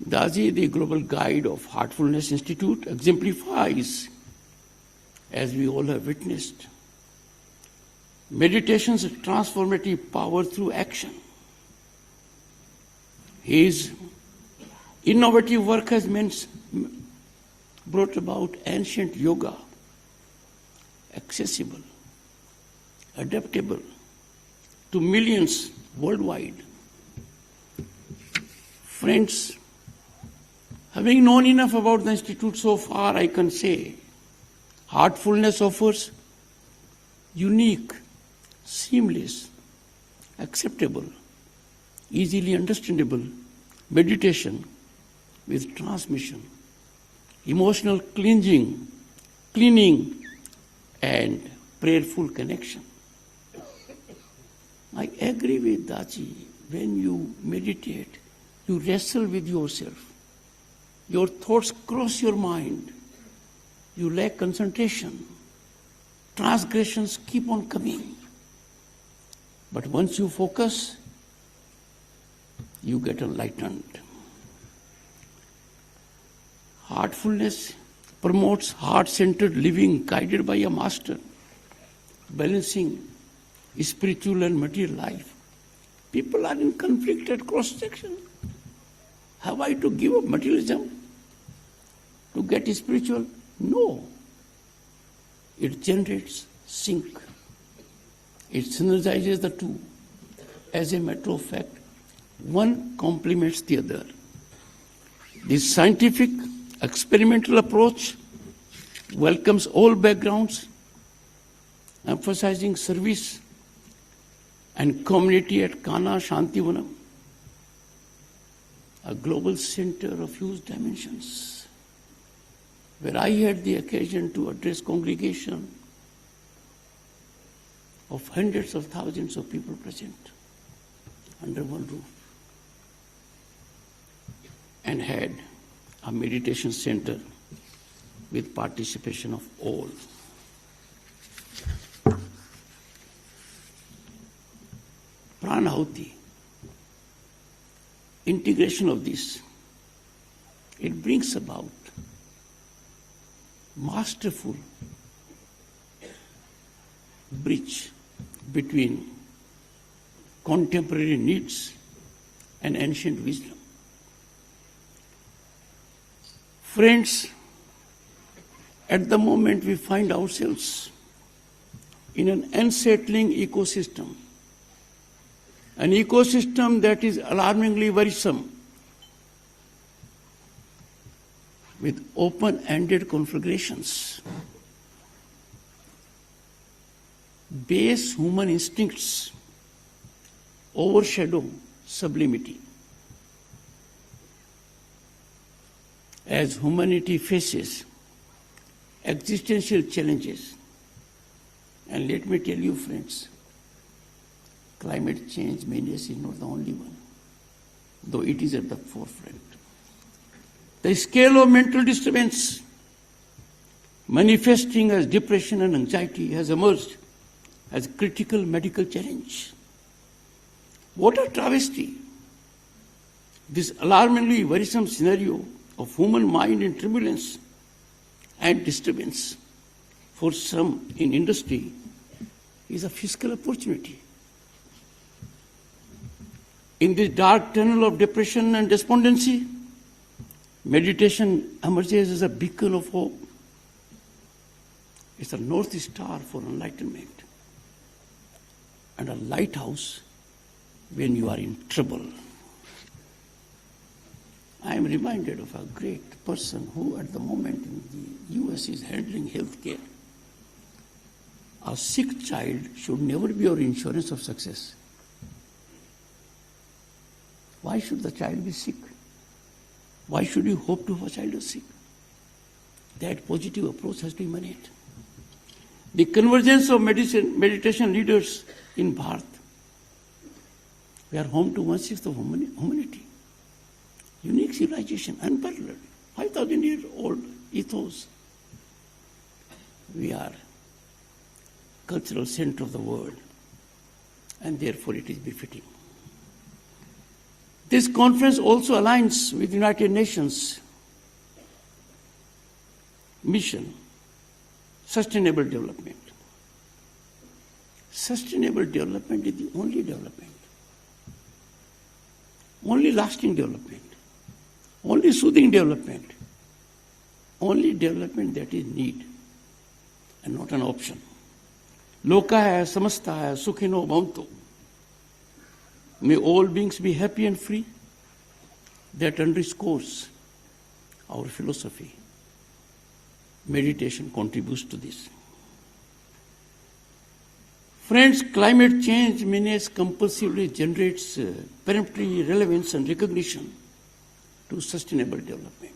Daji, the global guide of Heartfulness Institute, exemplifies, as we all have witnessed, meditation's transformative power through action. His innovative work has brought about ancient yoga, accessible, adaptable to millions worldwide. Friends, having known enough about the Institute so far, I can say Heartfulness offers unique, seamless, acceptable, easily understandable meditation with transmission, emotional cleansing, cleaning, and prayerful connection. I agree with Daji. When you meditate, you wrestle with yourself. Your thoughts cross your mind. You lack concentration. Transgressions keep on coming. But once you focus, you get enlightened. Heartfulness promotes heart-centered living guided by a master, balancing spiritual and material life. People are in conflict at cross-section. Have I to give up materialism to get spiritual? No. It generates sync. It synergizes the two. As a matter of fact, one complements the other. This scientific, experimental approach welcomes all backgrounds, emphasizing service and community at Kana Shantivanam, a global center of huge dimensions, where I had the occasion to address congregation of hundreds of thousands of people present under one roof, and had a meditation center with participation of all. Pranahuti, integration of this, it brings about masterful bridge between contemporary needs and ancient wisdom. Friends, at the moment we find ourselves in an unsettling ecosystem, an ecosystem that is alarmingly worrisome, with open-ended conflagrations. Base human instincts overshadow sublimity. As humanity faces existential challenges, and let me tell you, friends, climate change menace is not the only one, though it is at the forefront. The scale of mental disturbance manifesting as depression and anxiety has emerged as a critical medical challenge. What a travesty! This alarmingly worrisome scenario of human mind in turbulence and disturbance for some in industry is a fiscal opportunity. In this dark tunnel of depression and despondency, meditation emerges as a beacon of hope. It's a north star for enlightenment and a lighthouse when you are in trouble. I am reminded of a great person who at the moment in the US is handling healthcare. A sick child should never be our insurance of success. Why should the child be sick? Why should you hope to have a child is sick? That positive approach has to emanate. The convergence of meditation leaders in Bharat. We are home to 1/6 of humanity. Unique civilization, unparalleled, 5,000-year-old ethos. We are cultural center of the world, and therefore it is befitting. This conference also aligns with United Nations mission, sustainable development. Sustainable development is the only development, only lasting development, only soothing development, only development that is need and not an option. Loka hai, samasta hai, sukhino bhavantu. May all beings be happy and free. That underscores our philosophy. Meditation contributes to this. Friends, climate change menace compulsively generates peremptory relevance and recognition to sustainable development.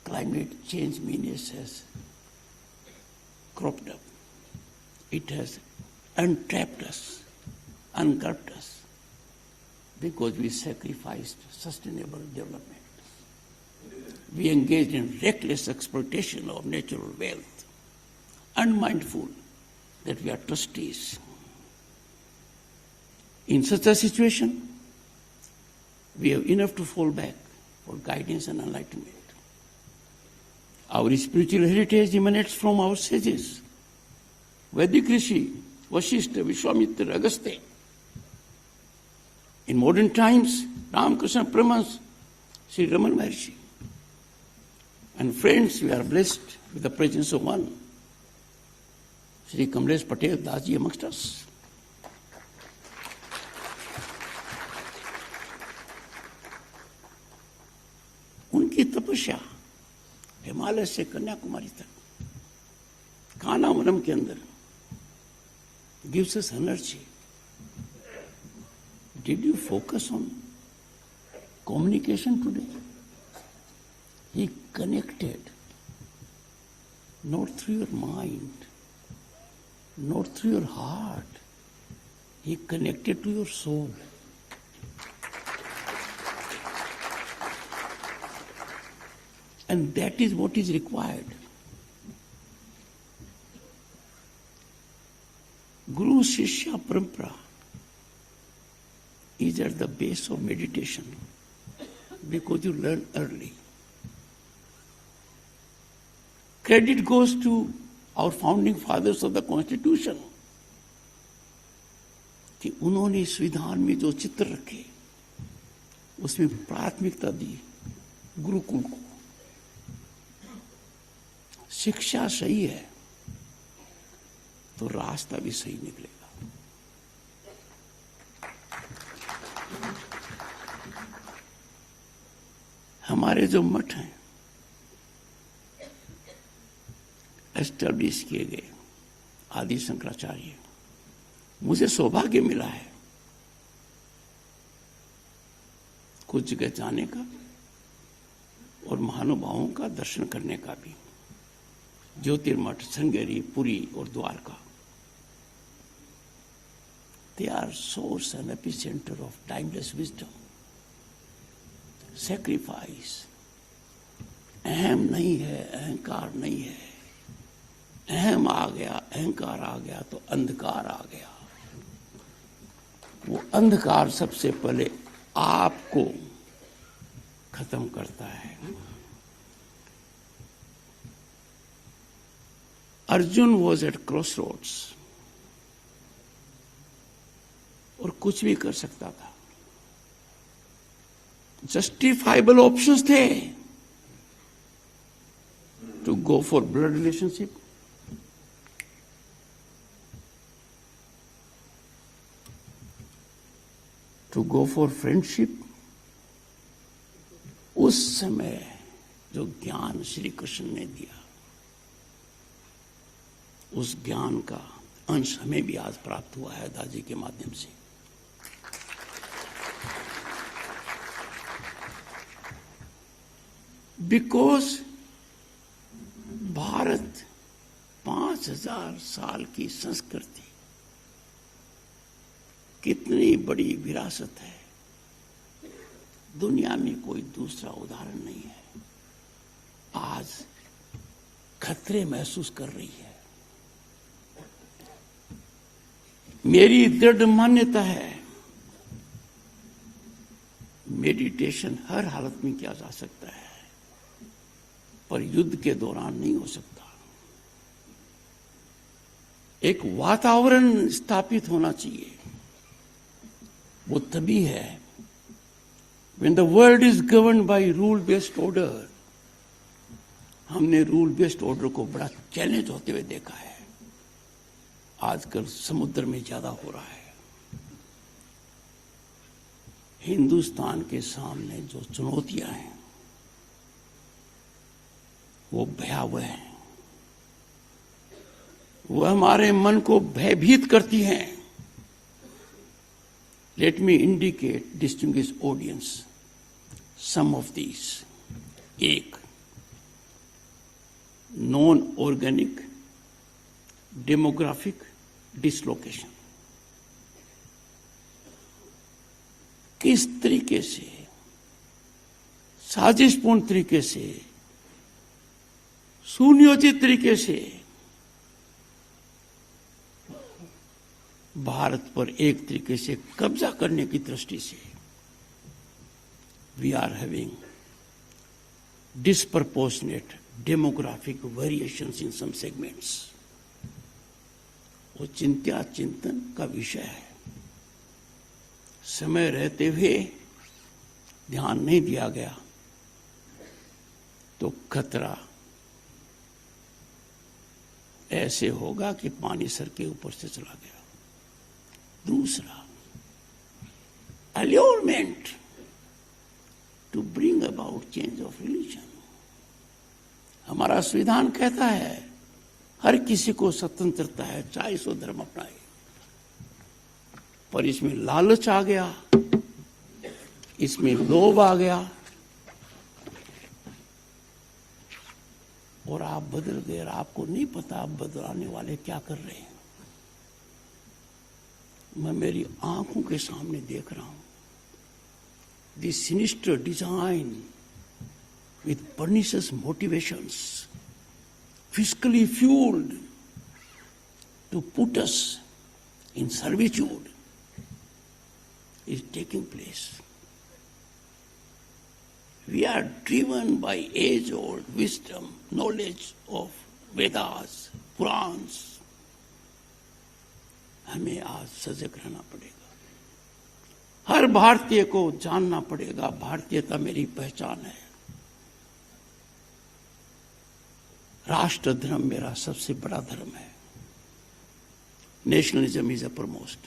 Climate change menace has cropped up. It has entrapped us, uncurbed us, because we sacrificed sustainable development. We engaged in reckless exploitation of natural wealth, unmindful that we are trustees. In such a situation, we have enough to fall back for guidance and enlightenment. Our spiritual heritage emanates from our sages, Vedic Rishi, Vashishta, Vishwamitra, Agastya. In modern times, Ramakrishna Paramahansa, Sri Raman Maharshi. And friends, we are blessed with the presence of one, Sri Kamlesh Patel Dasji amongst us. उनकी तपस्या हिमालय से कन्याकुमारी तक कानावरम के अंदर gives us energy. Did you focus on communication today? He connected not through your mind, not through your heart. He connected to your soul. And that is what is required. Guru Shishya Parampara is at the base of meditation because you learn early. Credit goes to our founding fathers of the Constitution कि उन्होंने संविधान में जो चित्र रखे उसमें प्राथमिकता दी गुरुकुल को. शिक्षा सही है तो रास्ता भी सही निकलेगा. हमारे जो मठ हैं एस्टैब्लिश किए गए आदि शंकराचार्य, मुझे सौभाग्य मिला है कुछ जगह जाने का और महानुभावों का दर्शन करने का भी. ज्योतिर्मठ, श्रृंगेरी, पुरी और Dwarka, they are source and epicenter of timeless wisdom. Sacrifice. अहम नहीं है, अहंकार नहीं है. अहम आ गया, अहंकार आ गया तो अंधकार आ गया. वो अंधकार सबसे पहले आपको खत्म करता है. Arjun was at crossroads और कुछ भी कर सकता था. जस्टिफाइबल ऑप्शंस थे. To go for blood relationship, to go for friendship. उस समय जो ज्ञान श्री कृष्ण ने दिया उस ज्ञान का अंश हमें भी आज प्राप्त हुआ है दादी के माध्यम से. बिकॉज भारत 5000 साल की संस्कृति, कितनी बड़ी विरासत है. दुनिया में कोई दूसरा उदाहरण नहीं है. आज खतरे महसूस कर रही है. मेरी दृढ़ मान्यता है मेडिटेशन हर हालत में किया जा सकता है पर युद्ध के दौरान नहीं हो सकता. एक वातावरण स्थापित होना चाहिए. वो तभी है when the world is governed by rule based order. हमने रूल बेस्ड ऑर्डर को बड़ा चैलेंज होते हुए देखा है. आजकल समुद्र में ज्यादा हो रहा है. हिंदुस्तान के सामने जो चुनौतियां हैं वो भयावह हैं. वो हमारे मन को भयभीत करती हैं. Let me indicate distinguish audience some of these. एक, नॉन ऑर्गेनिक डेमोग्राफिक डिसलोकेशन. किस तरीके से साजिशपूर्ण तरीके से सुनियोजित तरीके से भारत पर एक तरीके से कब्जा करने की दृष्टि से we are having disproportionate demographic variations in some segments. वो चिंता चिंतन का विषय है. समय रहते हुए ध्यान नहीं दिया गया तो खतरा ऐसे होगा कि पानी सर के ऊपर से चला गया. दूसरा, allurement to bring about change of religion. हमारा संविधान कहता है हर किसी को स्वतंत्रता है, चाहे सो धर्म अपनाए. पर इसमें लालच आ गया, इसमें लोभ आ गया और आप बदल गए और आपको नहीं पता आप बदलाने वाले क्या कर रहे हैं. मैं मेरी आंखों के सामने देख रहा हूं. This sinister design with pernicious motivations, fiscally fueled to put us in servitude, is taking place. We are driven by age-old wisdom, knowledge of Vedas, Purans. हमें आज सजग रहना पड़ेगा. हर भारतीय को जानना पड़ेगा भारतीयता मेरी पहचान है. राष्ट्र धर्म मेरा सबसे बड़ा धर्म है. Nationalism is uppermost.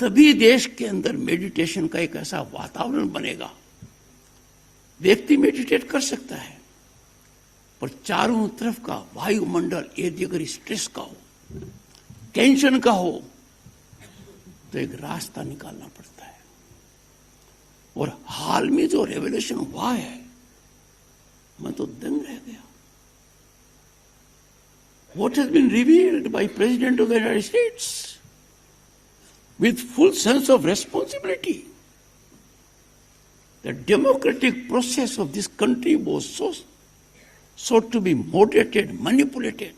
तभी देश के अंदर मेडिटेशन का एक ऐसा वातावरण बनेगा. व्यक्ति मेडिटेट कर सकता है पर चारों तरफ का वायुमंडल यदि अगर स्ट्रेस का हो, टेंशन का हो, तो एक रास्ता निकालना पड़ता है. और हाल में जो रेवोल्यूशन हुआ है, मैं तो दंग रह गया. What has been revealed by President of the United States with full sense of responsibility. The democratic process of this country was sought to be moderated, manipulated,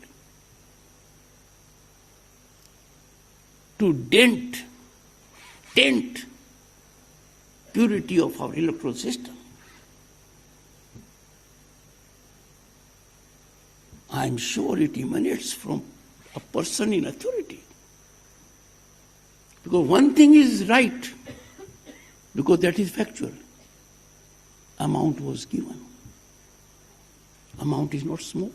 to dent purity of our electoral system. I am sure it emanates from a person in authority. Because one thing is right, because that is factual. Amount was given. Amount is not small.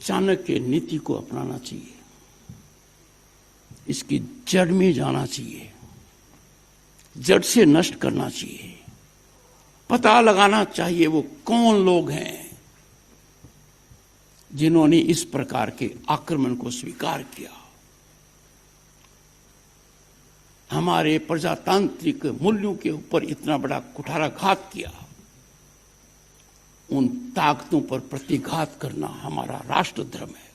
Chanakya नीति को अपनाना चाहिए. इसकी जड़ में जाना चाहिए. जड़ से नष्ट करना चाहिए. पता लगाना चाहिए वो कौन लोग हैं जिन्होंने इस प्रकार के आक्रमण को स्वीकार किया. हमारे प्रजातांत्रिक मूल्यों के ऊपर इतना बड़ा कुठाराघात किया. उन ताकतों पर प्रतिघात करना हमारा राष्ट्र धर्म है.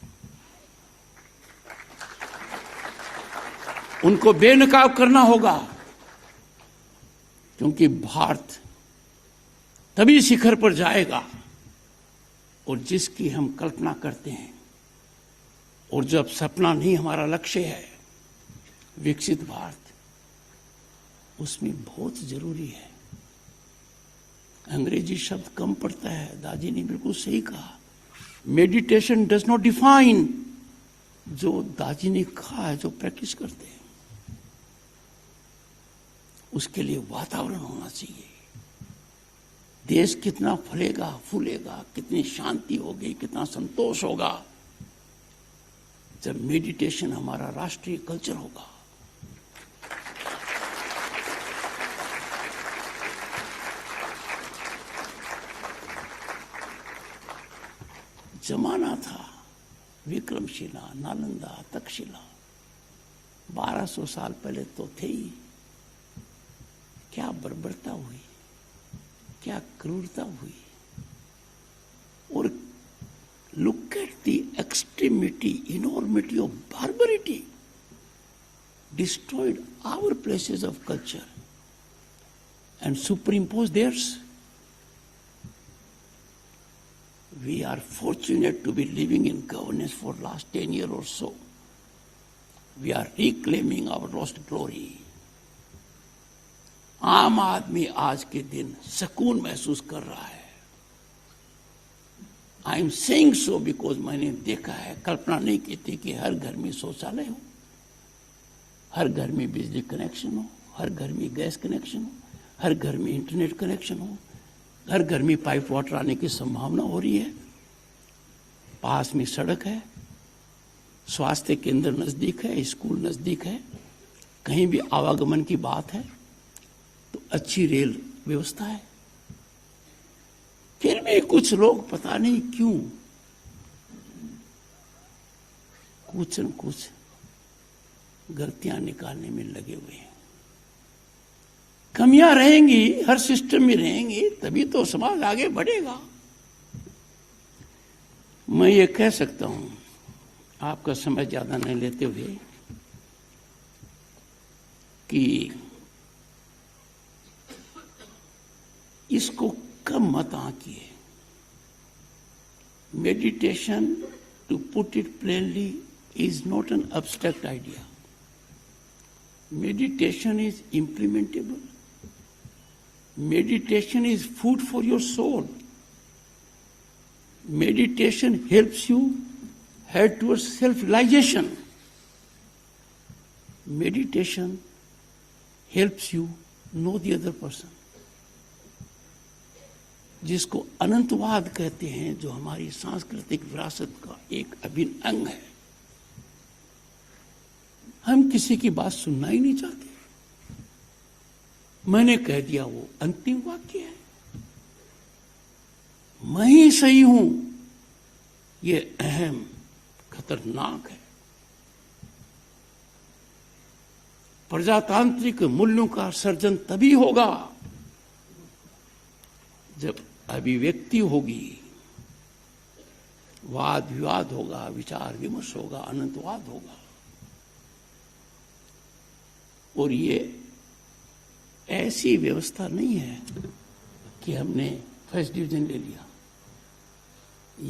उनको बेनकाब करना होगा, क्योंकि भारत तभी शिखर पर जाएगा और जिसकी हम कल्पना करते हैं, और जब सपना नहीं हमारा लक्ष्य है, विकसित भारत, उसमें बहुत जरूरी है. अंग्रेजी शब्द कम पड़ता है. दादी ने बिल्कुल सही कहा. Meditation does not define. जो दादी ने कहा है, जो प्रैक्टिस करते हैं, उसके लिए वातावरण होना चाहिए. देश कितना फलेगा फूलेगा, कितनी शांति होगी, कितना संतोष होगा, जब मेडिटेशन हमारा राष्ट्रीय कल्चर होगा. जमाना था विक्रमशिला, नालंदा, तक्षशिला, 1200 साल पहले तो थे ही. क्या बर्बरता हुई, क्या क्रूरता हुई. और look at the extremity, enormity of barbarity destroyed our places of culture and superimposed theirs. We are fortunate to be living in governance for last 10 years or so. We are reclaiming our lost glory. आम आदमी आज के दिन सुकून महसूस कर रहा है। I am saying so because मैंने देखा है, कल्पना नहीं की थी कि हर घर में शौचालय हो, हर घर में बिजली कनेक्शन हो, हर घर में गैस कनेक्शन हो, हर घर में इंटरनेट कनेक्शन हो, हर घर में पाइप वाटर आने की संभावना हो रही है, पास में सड़क है, स्वास्थ्य केंद्र नजदीक है, स्कूल नजदीक है, कहीं भी आवागमन की बात है तो अच्छी रेल व्यवस्था है। फिर भी कुछ लोग पता नहीं क्यों कुछ न कुछ गलतियां निकालने में लगे हुए हैं। कमियां रहेंगी, हर सिस्टम में रहेंगी, तभी तो समाज आगे बढ़ेगा। मैं ये कह सकता हूं, आपका समय ज्यादा नहीं लेते हुए, कि इसको कम मत आंकिए। Meditation, to put it plainly, is not an abstract idea. Meditation is implementable. Meditation is food for your soul. Meditation helps you head towards self-realization. Meditation helps you know the other person. जिसको अनंतवाद कहते हैं, जो हमारी सांस्कृतिक विरासत का एक अभिन्न अंग है, हम किसी की बात सुनना ही नहीं चाहते। मैंने कह दिया, वो अंतिम वाक्य है, मैं ही सही हूं, ये अहम खतरनाक है। प्रजातांत्रिक मूल्यों का सर्जन तभी होगा जब अभिव्यक्ति होगी, वाद विवाद होगा, विचार विमर्श होगा, अनंतवाद होगा। और ये ऐसी व्यवस्था नहीं है कि हमने फर्स्ट डिवीजन ले लिया,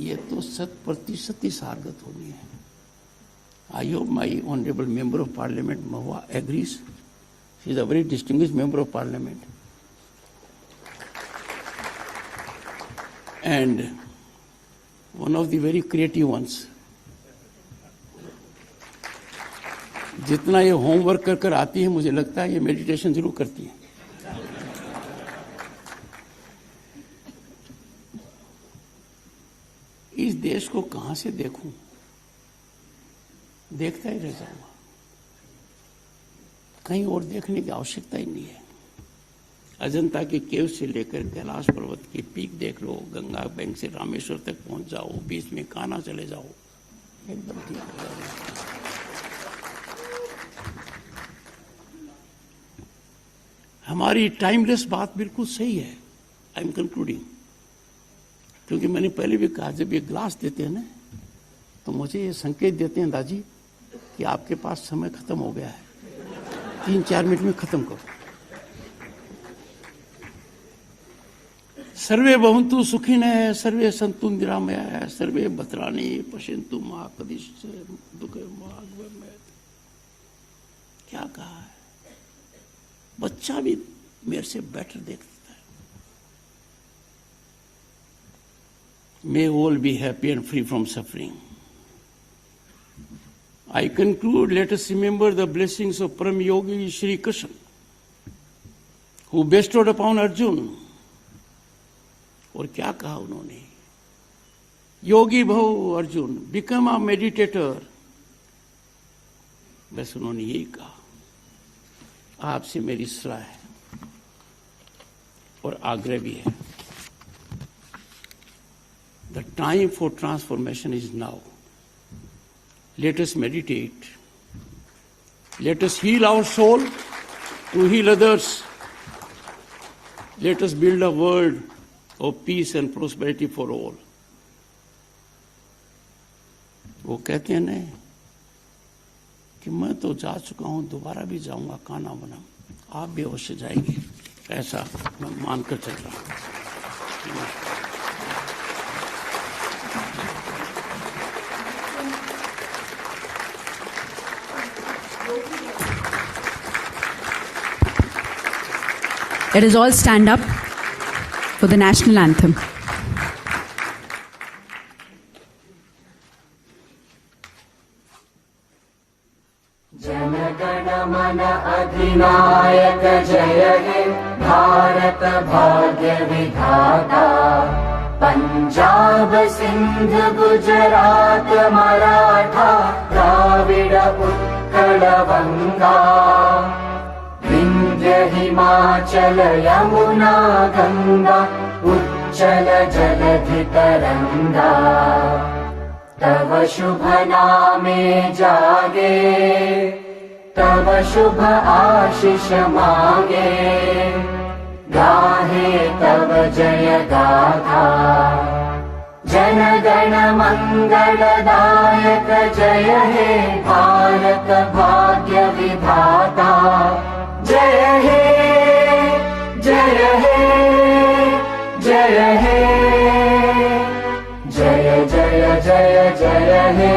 ये तो 100% ही सारगत होनी है। I hope my honourable member of parliament Mahua agrees. She is a very distinguished member of parliament and one of the very creative ones. जितना ये होमवर्क कर कर आती है, मुझे लगता है ये मेडिटेशन जरूर करती है। इस देश को कहां से देखूं, देखता ही रह जाऊंगा, कहीं और देखने की आवश्यकता ही नहीं है। अजंता के केव से लेकर कैलाश पर्वत की पीक देख लो, गंगा बैंक से रामेश्वर तक पहुंच जाओ, बीच में कान्हा चले जाओ, एकदम ठीक हो जाएगा। हमारी टाइमलेस बात बिल्कुल सही है। आई एम कंक्लूडिंग, क्योंकि मैंने पहले भी कहा, जब ये ग्लास देते हैं ना, तो मुझे ये संकेत देते हैं दादी कि आपके पास समय खत्म हो गया है, 3-4 मिनट में खत्म करो। सर्वे भवन्तु सुखिनः, सर्वे सन्तु निरामयाः, सर्वे भद्राणि पश्यन्तु मा कश्चित् दुःखं मा भवेत्। क्या कहा है? बच्चा भी मेरे से बेटर देखता है। May all be happy and free from suffering. I conclude, let us remember the blessings of Param Yogi Shri Krishna, who bestowed upon Arjuna. और क्या कहा उन्होंने? योगी भव अर्जुन, बिकम अ मेडिटेटर। बस उन्होंने यही कहा। आपसे मेरी सलाह है और आग्रह भी है, the time for transformation is now. Let us meditate, let us heal our soul to heal others, let us build a world of peace and prosperity for all. वो कहते हैं ना कि मैं तो जा चुका हूं, दोबारा भी जाऊंगा कान्हा वनम, आप भी अवश्य जाएंगे, ऐसा मैं मानकर चल रहा हूं। Let us all stand up for the national anthem. जनगण मन अधिनायक जय हे भारत भाग्य विधाता पंजाब सिंध गुजरात मराठा द्राविड उत्कल गंगा विंध्य हिमाचल यमुना गंगा उच्चल जलधि तरंगा तव शुभ नामे जागे तव शुभ आशीष मांगे गाहे तव जय गाथा जन गण मंगलदायक जय हे भारत भाग्य विधाता जय हे जय हे जय हे जय जय जय जय हे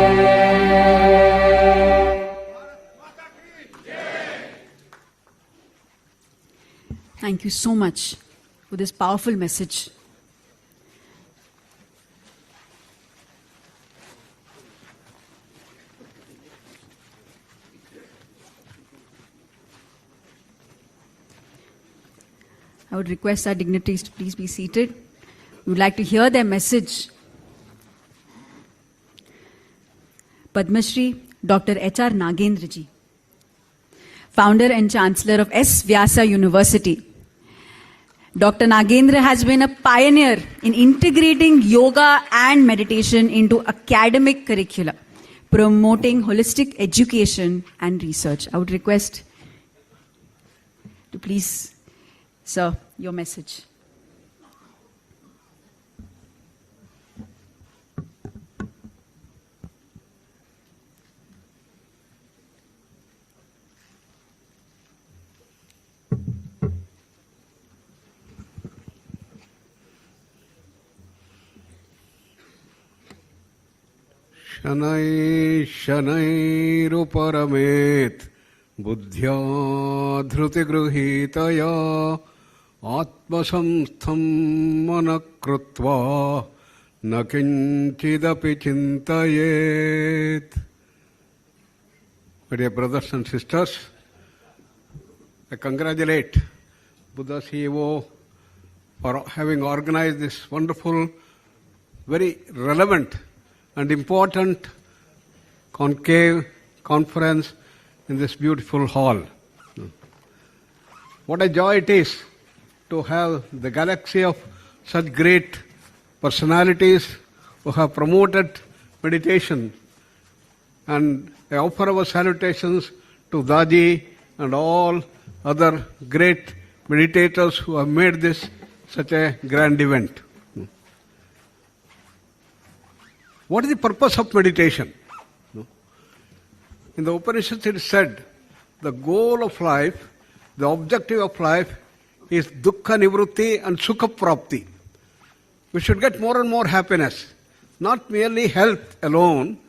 Thank you so much for this powerful message. I would request our dignitaries to please be seated. We would like to hear their message. Padma Shri Dr. H.R. Nagendra ji, founder and chancellor of S. Vyasa University. Dr. Nagendra has been a pioneer in integrating yoga and meditation into academic curricula, promoting holistic education and research. I would request to please, sir, your message. शनै शनैरुपरमेत् बुद्ध्या धृतिगृहीतया आत्मसंस्थं मनः कृत्वा न किञ्चिदपि चिन्तयेत्. My dear brothers and sisters, I congratulate Buddha CEO for having organized this wonderful, very relevant and important conclave conference in this beautiful hall. What a joy it is to have the galaxy of such great personalities who have promoted meditation. And I offer our salutations to Daji and all other great meditators who have made this such a grand event. What is the purpose of meditation? In the Upanishads it is said, the goal of life, the objective of life is dukkha nivrutti and sukha prapti. We should get more and more happiness. Not merely health alone.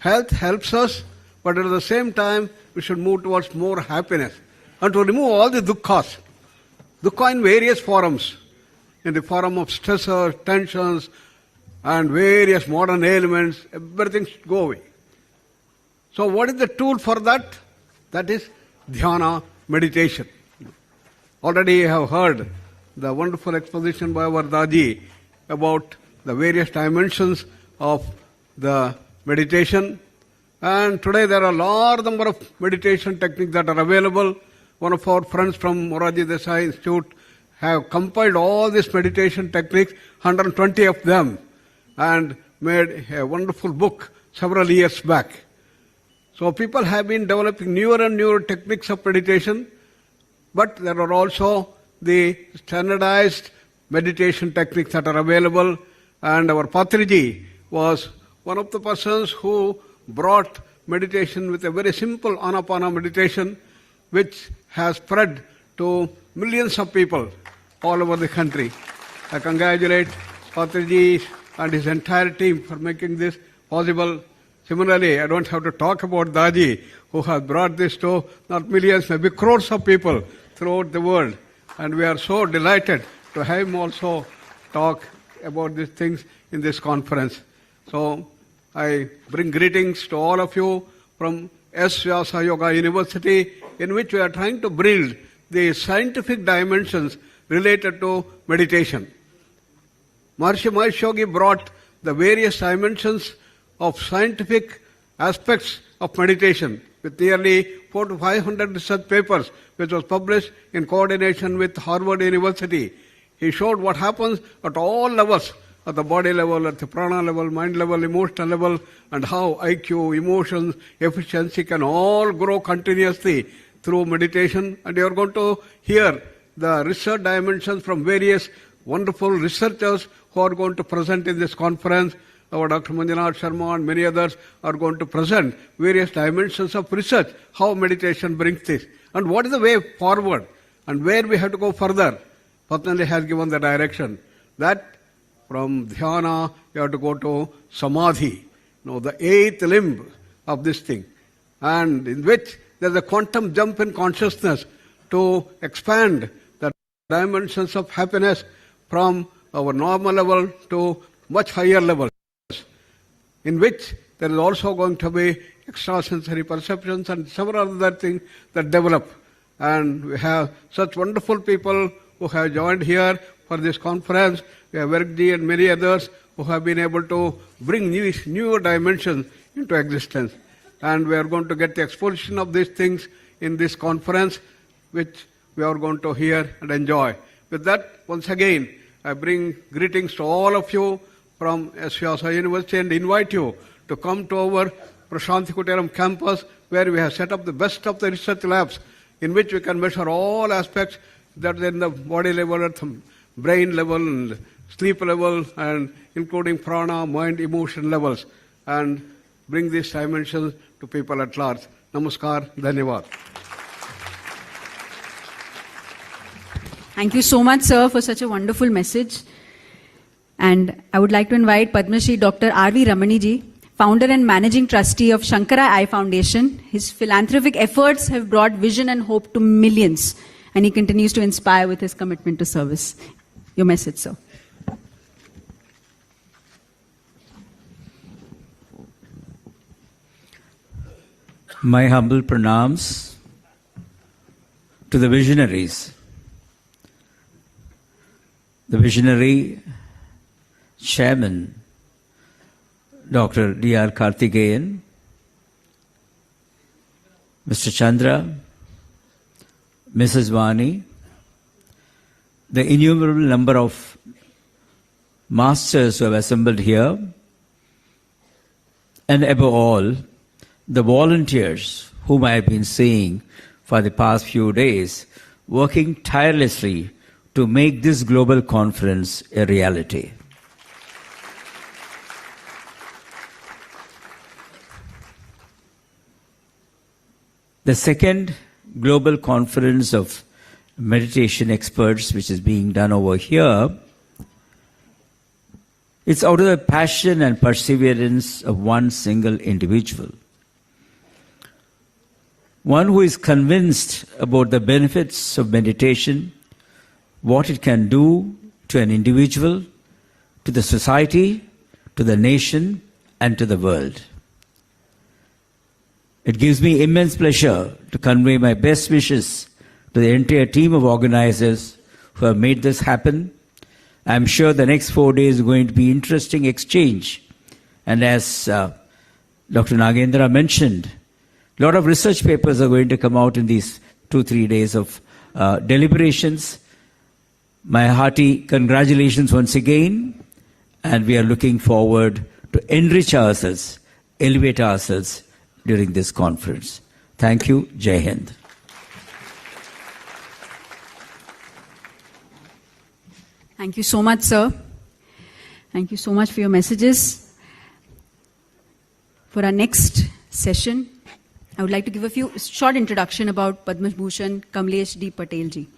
Health helps us, but at the same time we should move towards more happiness. And to remove all the dukkhas. Dukkha in various forms. In the form of stressors, tensions, and various modern ailments, everything should go away. So what is the tool for that? That is dhyana, meditation. Already you have heard the wonderful exposition by our Daji about the various dimensions of the meditation. And today there are a large number of meditation techniques that are available. One of our friends from Moraji Desai Institute have compiled all these meditation techniques, 120 of them, and made a wonderful book several years back. So people have been developing newer and newer techniques of meditation, but there are also the standardized meditation techniques that are available. And our Patriji was one of the persons who brought meditation with a very simple Anapana meditation, which has spread to millions of people all over the country. I congratulate Patriji and his entire team for making this possible. Similarly, I don't have to talk about Daji, who has brought this to not millions, maybe crores of people throughout the world. and we are so delighted to have him also talk about these things in this conference. So I bring greetings to all of you from S. Vyasa Yoga University, in which we are trying to build the scientific dimensions related to meditation. Maharishi Mahesh Yogi brought the various dimensions of scientific aspects of meditation with nearly 400 to 500 research papers, which was published in coordination with Harvard University. He showed what happens at all levels, at the body level, at the prana level, mind level, emotional level, and how IQ, emotions, efficiency can all grow continuously through meditation. And you are going to hear the research dimensions from various wonderful researchers who are going to present in this conference. Our Dr. Manjunath Sharma and many others are going to present various dimensions of research, how meditation brings this, and what is the way forward, and where we have to go further. Patanjali has given the direction that from dhyana you have to go to samadhi, the eighth limb of this thing, and in which there is a quantum jump in consciousness to expand the dimensions of happiness from our normal level to much higher levels, in which there is also going to be extrasensory perceptions and several other things that develop. And we have such wonderful people who have joined here for this conference. We have Vergji and many others who have been able to bring newer dimensions into existence. And we are going to get the exposition of these things in this conference, which we are going to hear and enjoy. With that, once again, I bring greetings to all of you from S. Vyasa University and invite you to come to our Prashanthi Kuteram campus, where we have set up the best of the research labs in which we can measure all aspects that are in the body level, at the brain level, and sleep level, and including prana, mind, emotion levels, and bring these dimensions to people at large. Namaskar, Dhanyavad. Thank you so much, sir, for such a wonderful message. And I would like to invite Padma Shri Dr. R.V. Ramaniji, founder and managing trustee of Shankara Eye Foundation. His philanthropic efforts have brought vision and hope to millions, and he continues to inspire with his commitment to service. Your message, sir. My humble pranams to the visionaries. The visionary chairman, Dr. D.R. Karthikeyan, Mr. Chandra, Mrs. Vani, the innumerable number of masters who have assembled here, and above all, the volunteers whom I have been seeing for the past few days, working tirelessly to make this global conference a reality. The second global conference of meditation experts, which is being done over here, it's out of the passion and perseverance of one single individual. One who is convinced about the benefits of meditation, what it can do to an individual, to the society, to the nation, and to the world. It gives me immense pleasure to convey my best wishes to the entire team of organizers who have made this happen. I'm sure the next 4 days is going to be interesting exchange. And as Dr. Nagendra mentioned, a lot of research papers are going to come out in these 2-3 days of deliberations. My hearty congratulations once again, and we are looking forward to enrich ourselves, elevate ourselves during this conference. Thank you. Jai Hind. Thank you so much, sir. Thank you so much for your messages. For our next session, I would like to give a few short introduction about Padma Bhushan Kamlesh D. Patel ji,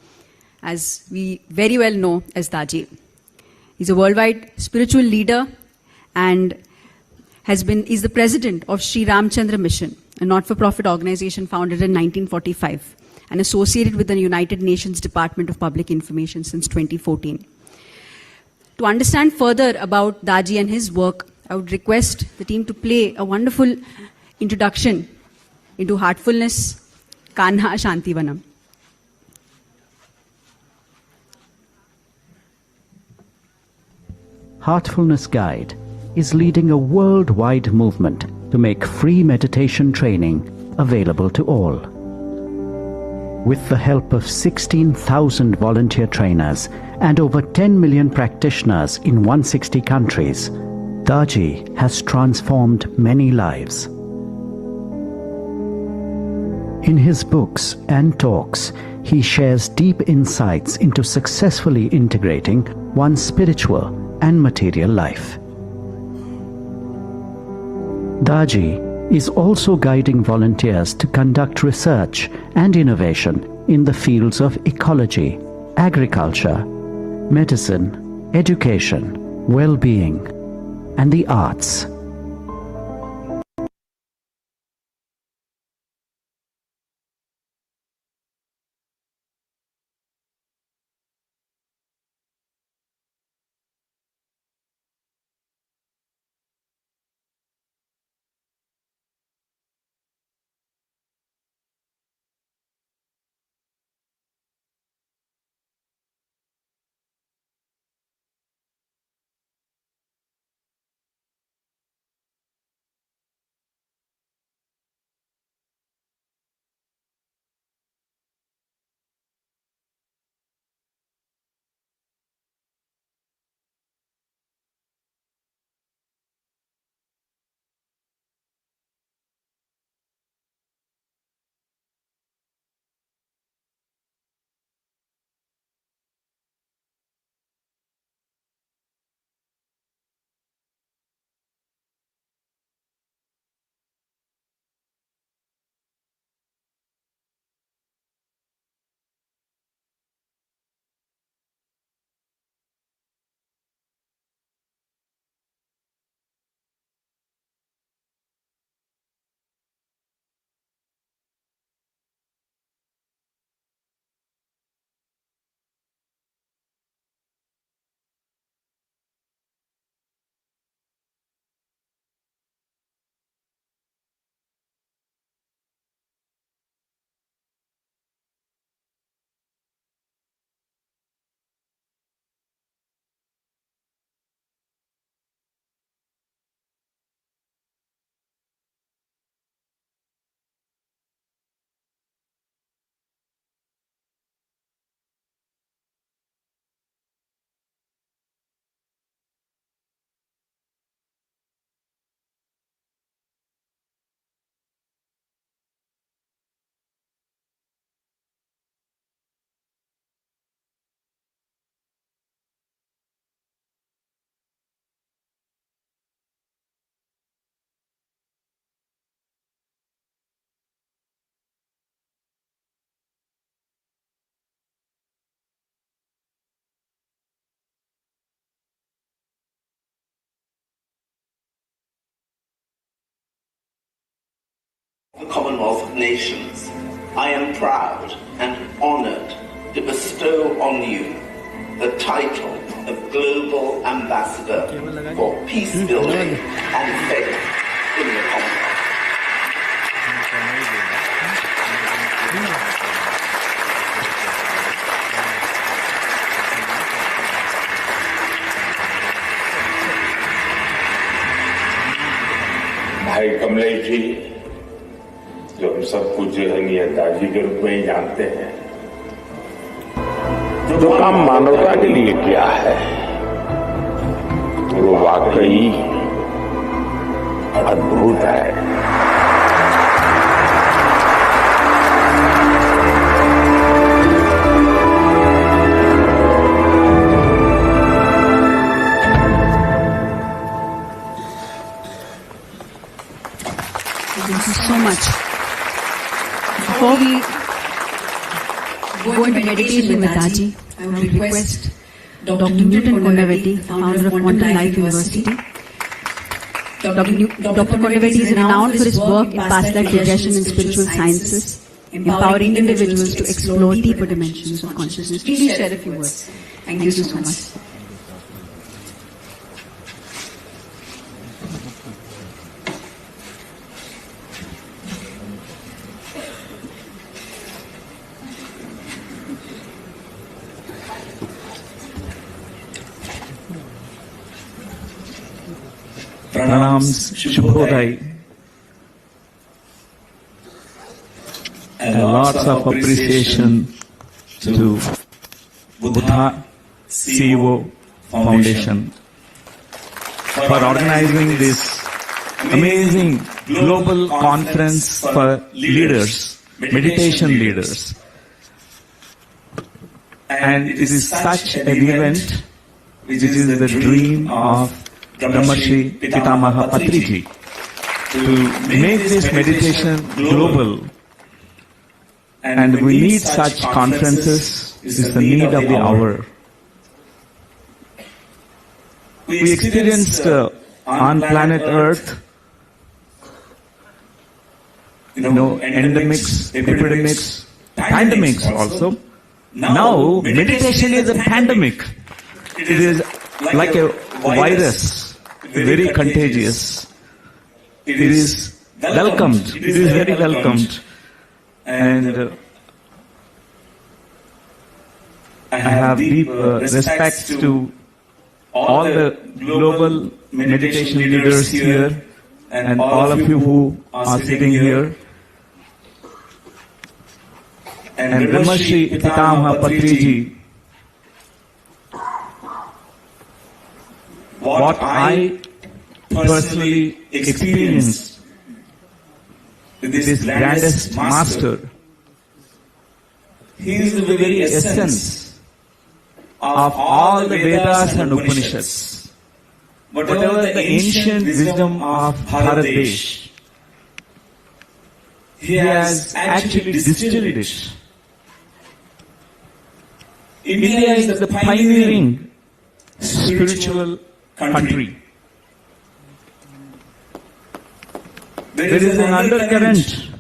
as we very well know as Daji. He's a worldwide spiritual leader and is the president of Sri Ramchandra Mission, a not-for-profit organization founded in 1945. and associated with the United Nations Department of Public Information since 2014. To understand further about Daji and his work, I would request the team to play a wonderful introduction into heartfulness, Kanha Shantivanam. Heartfulness Guide is leading a worldwide movement to make free meditation training available to all. With the help of 16,000 volunteer trainers and over 10 million practitioners in 160 countries, Daji has transformed many lives. In his books and talks, he shares deep insights into successfully integrating one's spiritual and material life. Daji is also guiding volunteers to conduct research and innovation in the fields of ecology, agriculture, medicine, education, well-being, and the arts. The Commonwealth of Nations, I am proud and honored to bestow on you the title of Global Ambassador for Peace Building and Faith in the Commonwealth. भाई कमलेश जी, जो हम सब पूज्यनीय दाजी के रूप में ही जानते हैं, जो काम मानवता के लिए किया है वो वाकई अद्भुत है। Thank you so much. Before we go into meditation with Daji, I would request Dr. Newton Kondaveti, founder of Quantum Life University. Dr. Kondaveti is renowned for his work in past life regression and spiritual sciences. empowering individuals to explore deeper dimensions of consciousness. Please share a few words. Thank you so much. Pranams, Shubhodai, and lots of appreciation to Buddha CEO Foundation for organizing this amazing global conference for leaders, meditation leaders. And it is such an event which is the dream of Brahmarshi Pitamaha Patriji to make this meditation global. And we need such conferences. This is the need of the hour. We experienced on planet Earth, endemics, epidemics, pandemics also. Now, meditation is a pandemic. It is like a virus, very contagious. It is welcomed. It is very welcomed. And I have deep respects to all the global meditation leaders here and all of you who are sitting here. And Brahmarshi Pitamaha Patriji, what I personally experienced with this grandest master, he is the very essence of all the Vedas and Upanishads. Whatever the ancient wisdom of Bharat Desh, he has actually distilled it. India is the pioneering spiritual country. There is an undercurrent,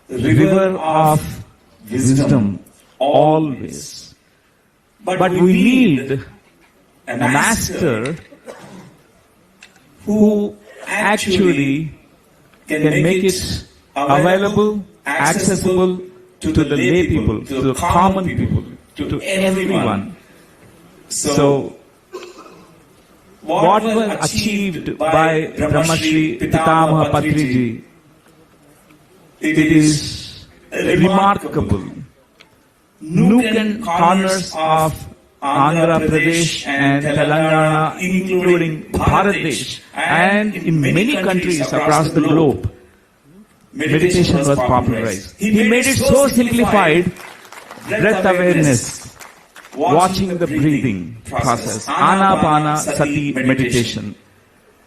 river of wisdom, always. But we need a master who actually can make it available, accessible to the lay people, to the common people, to everyone. So, what was achieved by Brahmarshi Pitamaha Patriji, it is remarkable. Nook and corners of Andhra Pradesh and Telangana, including Bharat Desh, and in many countries across the globe, meditation was popularized. He made it so simplified, breath awareness, watching the breathing process, Anapanasati Meditation.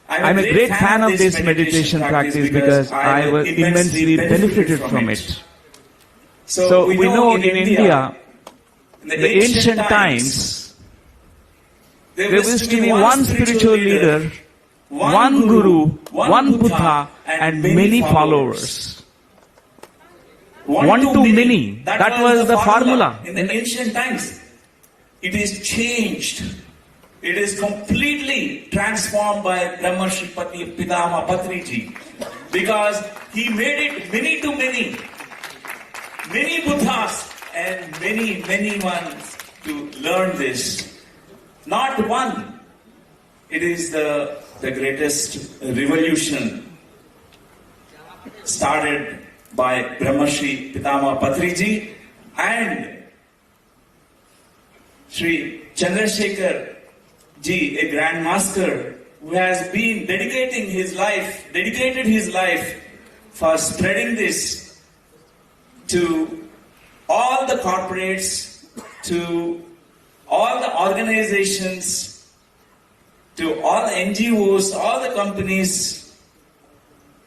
I'm a great fan of this meditation practice because I was immensely benefited from it. So we know in India, in the ancient times, there used to be one spiritual leader, one guru, one Buddha, and many followers. One to many. That was the formula in the ancient times. It is changed. It is completely transformed by Brahmarshi Pitamaha Patriji, because he made it many to many. Many Buddhas and many ones to learn this. Not one. It is the greatest revolution started by Brahmarshi Pitamaha Patriji and Sri Chandrasekhar Ji, a Grand Master who has been dedicated his life for spreading this to all the corporates, to all the organizations, to all the NGOs, all the companies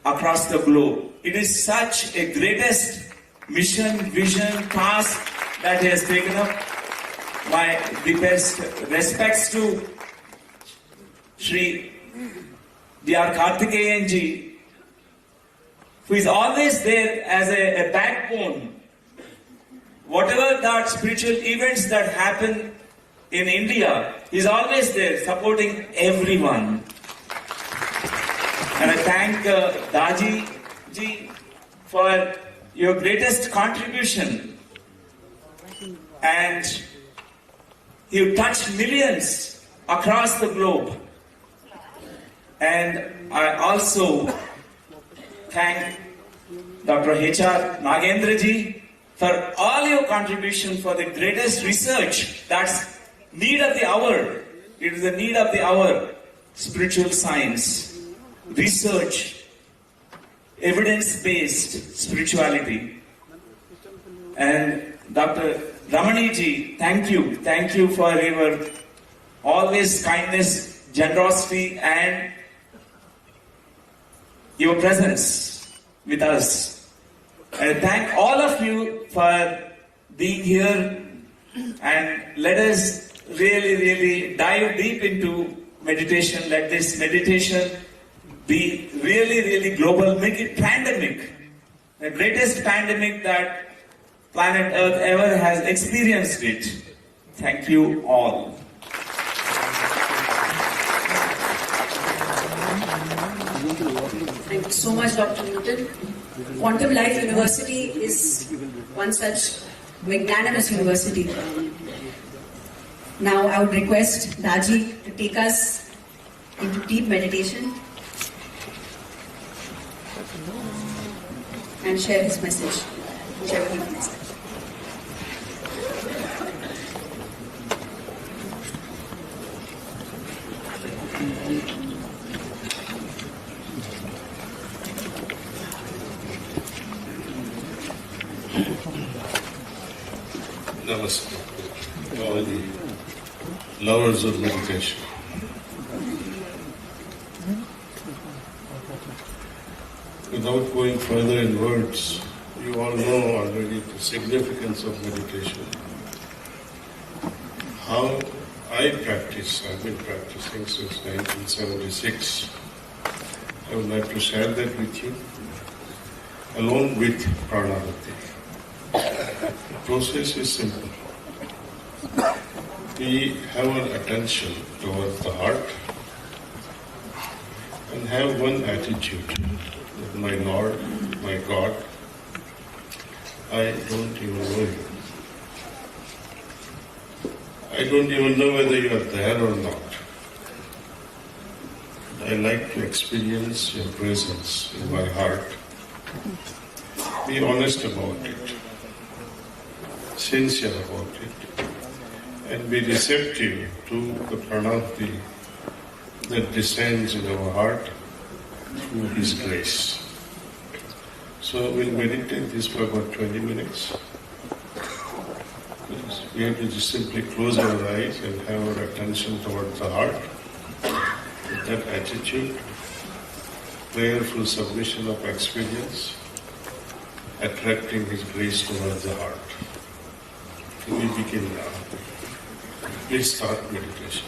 across the globe. It is such a greatest mission, vision, task that he has taken up. My deepest respects to Sri D.R. Karthikeyan Ji who is always there as a backbone. Whatever that spiritual events that happen in India, he is always there supporting everyone. And I thank Daji ji for your greatest contribution. And you touched millions across the globe. And I also thank Dr. H.R. Nagendra ji for all your contribution for the greatest research that's need of the hour. It is the need of the hour. Spiritual science, research, evidence-based spirituality. And Dr. Ramani ji, thank you. Thank you for your always kindness, generosity, and your presence with us. And thank all of you for being here, and let us really dive deep into meditation. Let this meditation be really global. Make it pandemic. The greatest pandemic that planet Earth ever has experienced it. Thank you all. Thank you so much, Dr. Newton. Quantum Life University is one such magnanimous university. Now I would request Daji to take us into deep meditation and share his message. Share his message. Namaste, all the lovers of meditation. Without going further in words, you all know already the significance of meditation. How I practice, I've been practicing since 1976. I would like to share that with you, along with pranayama. The process is simple. We have our attention towards the heart and have one attitude that my Lord, my God, I don't even know you. I don't even know whether you are there or not. I like to experience your presence in my heart. Be honest about it. Sincere about it, and be receptive to the pranati that descends in our heart through His grace. So we'll meditate this for about 20 minutes. We have to just simply close our eyes and have our attention towards the heart with that attitude, prayerful submission of experience, attracting His grace towards the heart. We begin now. Please start meditation.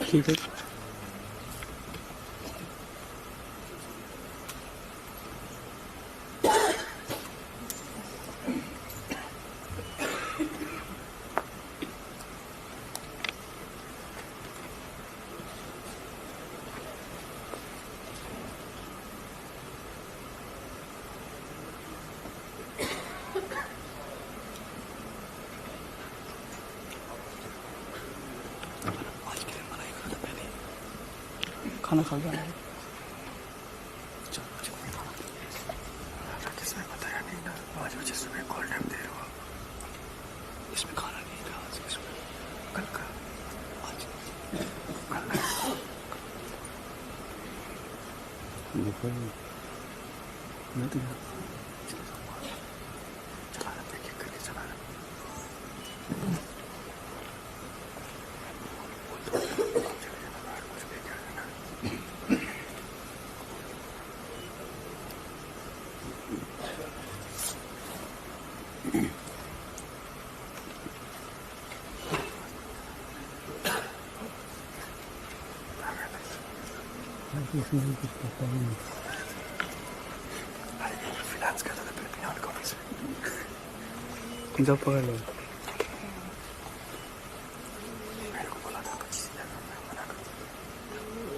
ठीक है। खाना खा गया किसने बताया नहीं ना आज मुझे सुबह कॉल टाइम दे रहा इसमें खाना नहीं था आज इसमें कल का आज कल मैं तो चला रहा था करके चला रहा इसमें कुछ पता ही नहीं फिलांस करता था फिर ऑफिस में जब पकड़ लो मेरे को बोला था 25,000 मैं मना कर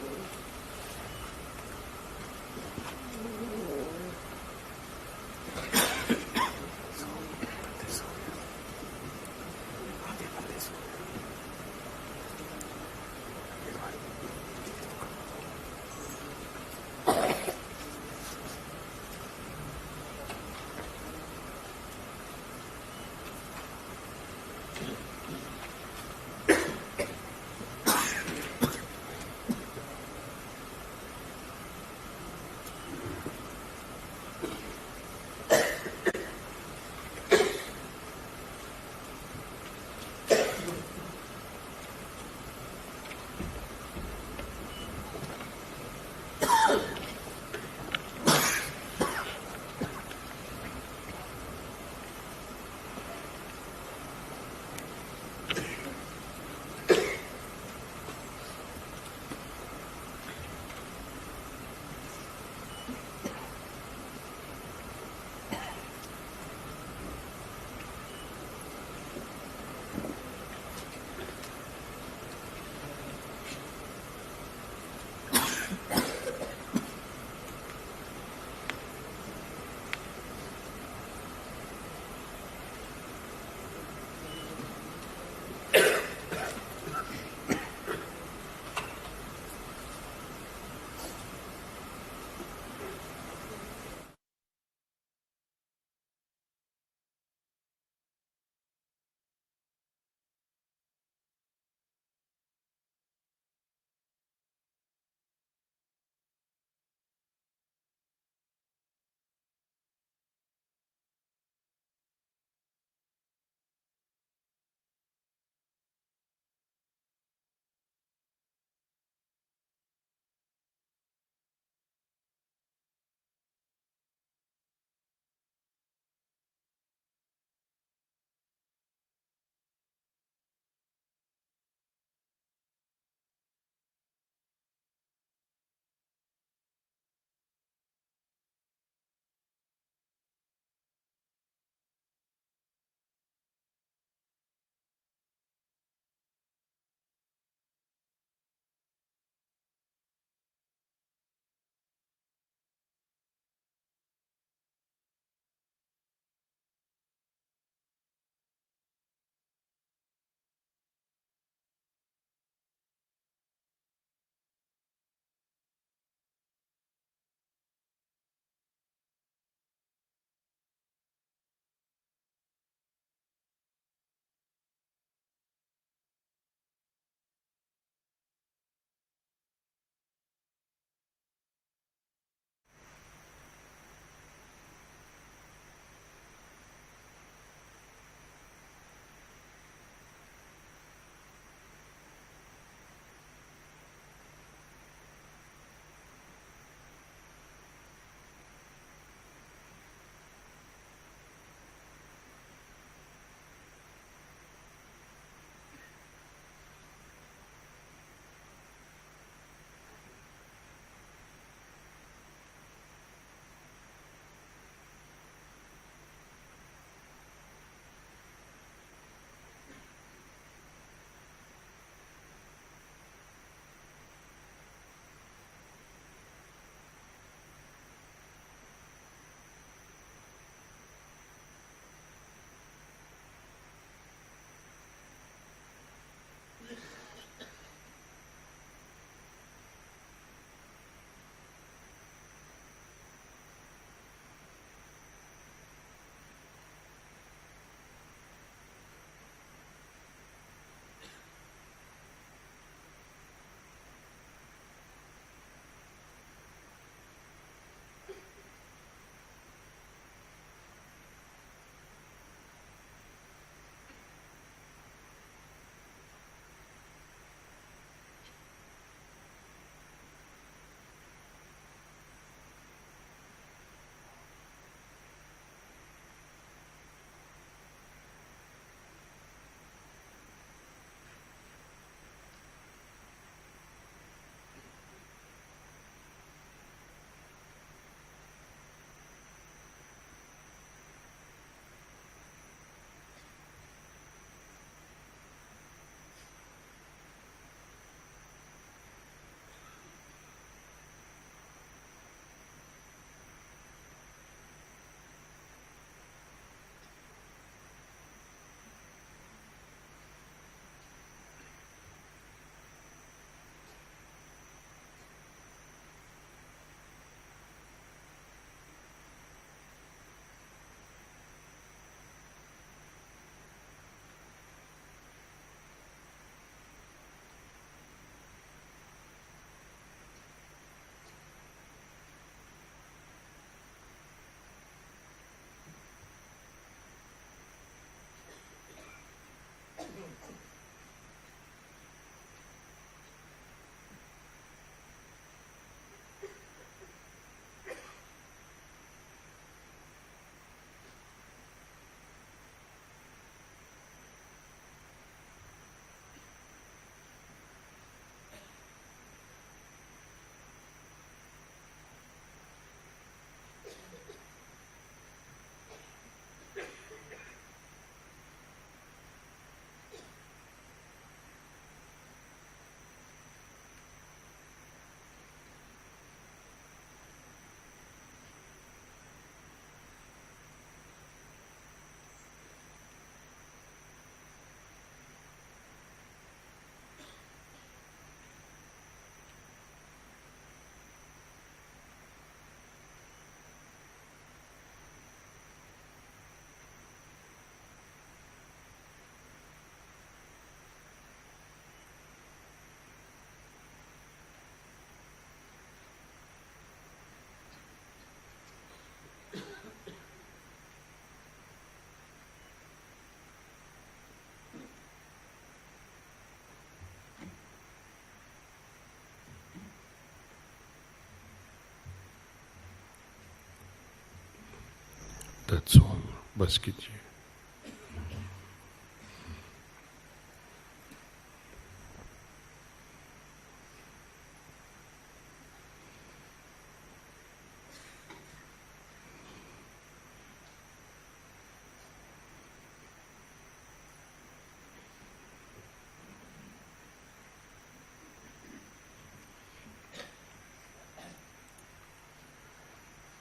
That's all. Bas kijiye.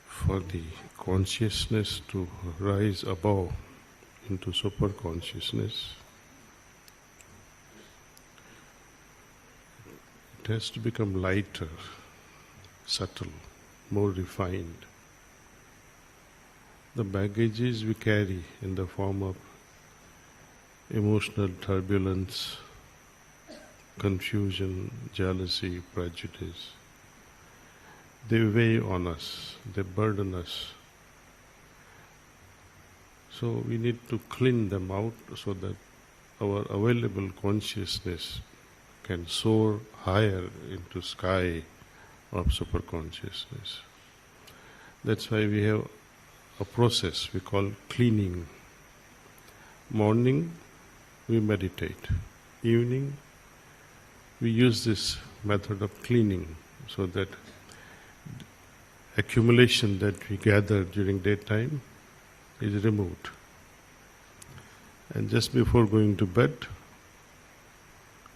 For the consciousness to rise above into super consciousness, it has to become lighter, subtle, more refined. The baggages we carry in the form of emotional turbulence, confusion, jealousy, prejudice, they weigh on us, they burden us. So we need to clean them out so that our available consciousness can soar higher into sky of superconsciousness. That's why we have a process we call cleaning. Morning we meditate. Evening we use this method of cleaning so that accumulation that we gather during daytime is removed. And just before going to bed,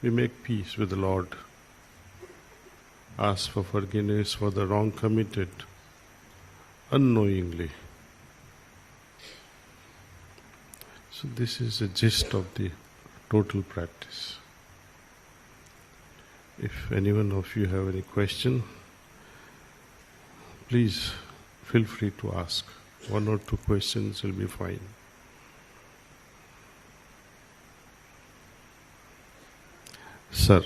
we make peace with the Lord, ask for forgiveness for the wrong committed unknowingly. So this is the gist of the total practice. If any one of you have any question, please feel free to ask. 1 or 2 questions will be fine. Sir.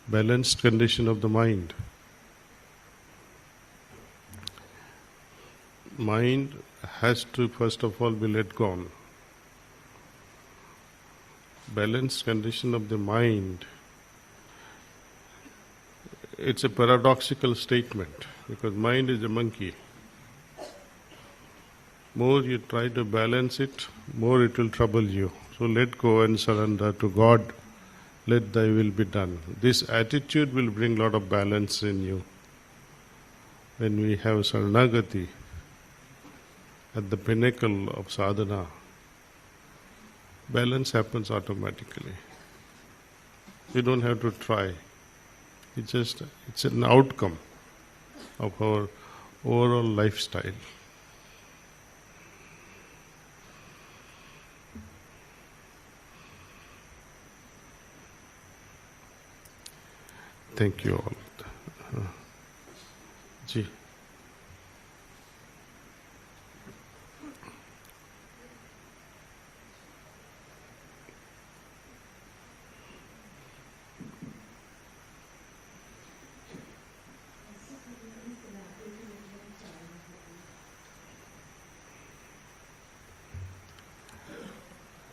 Balanced condition of the mind. Mind has to first of all be let go. Balanced condition of the mind, it's a paradoxical statement because mind is a monkey. More you try to balance it, more it will trouble you. So let go and surrender to God. Let thy will be done. This attitude will bring a lot of balance in you. When we have Saranagati at the pinnacle of sadhana, balance happens automatically. You don't have to try. It's an outcome of our overall lifestyle. Thank you all. Ji.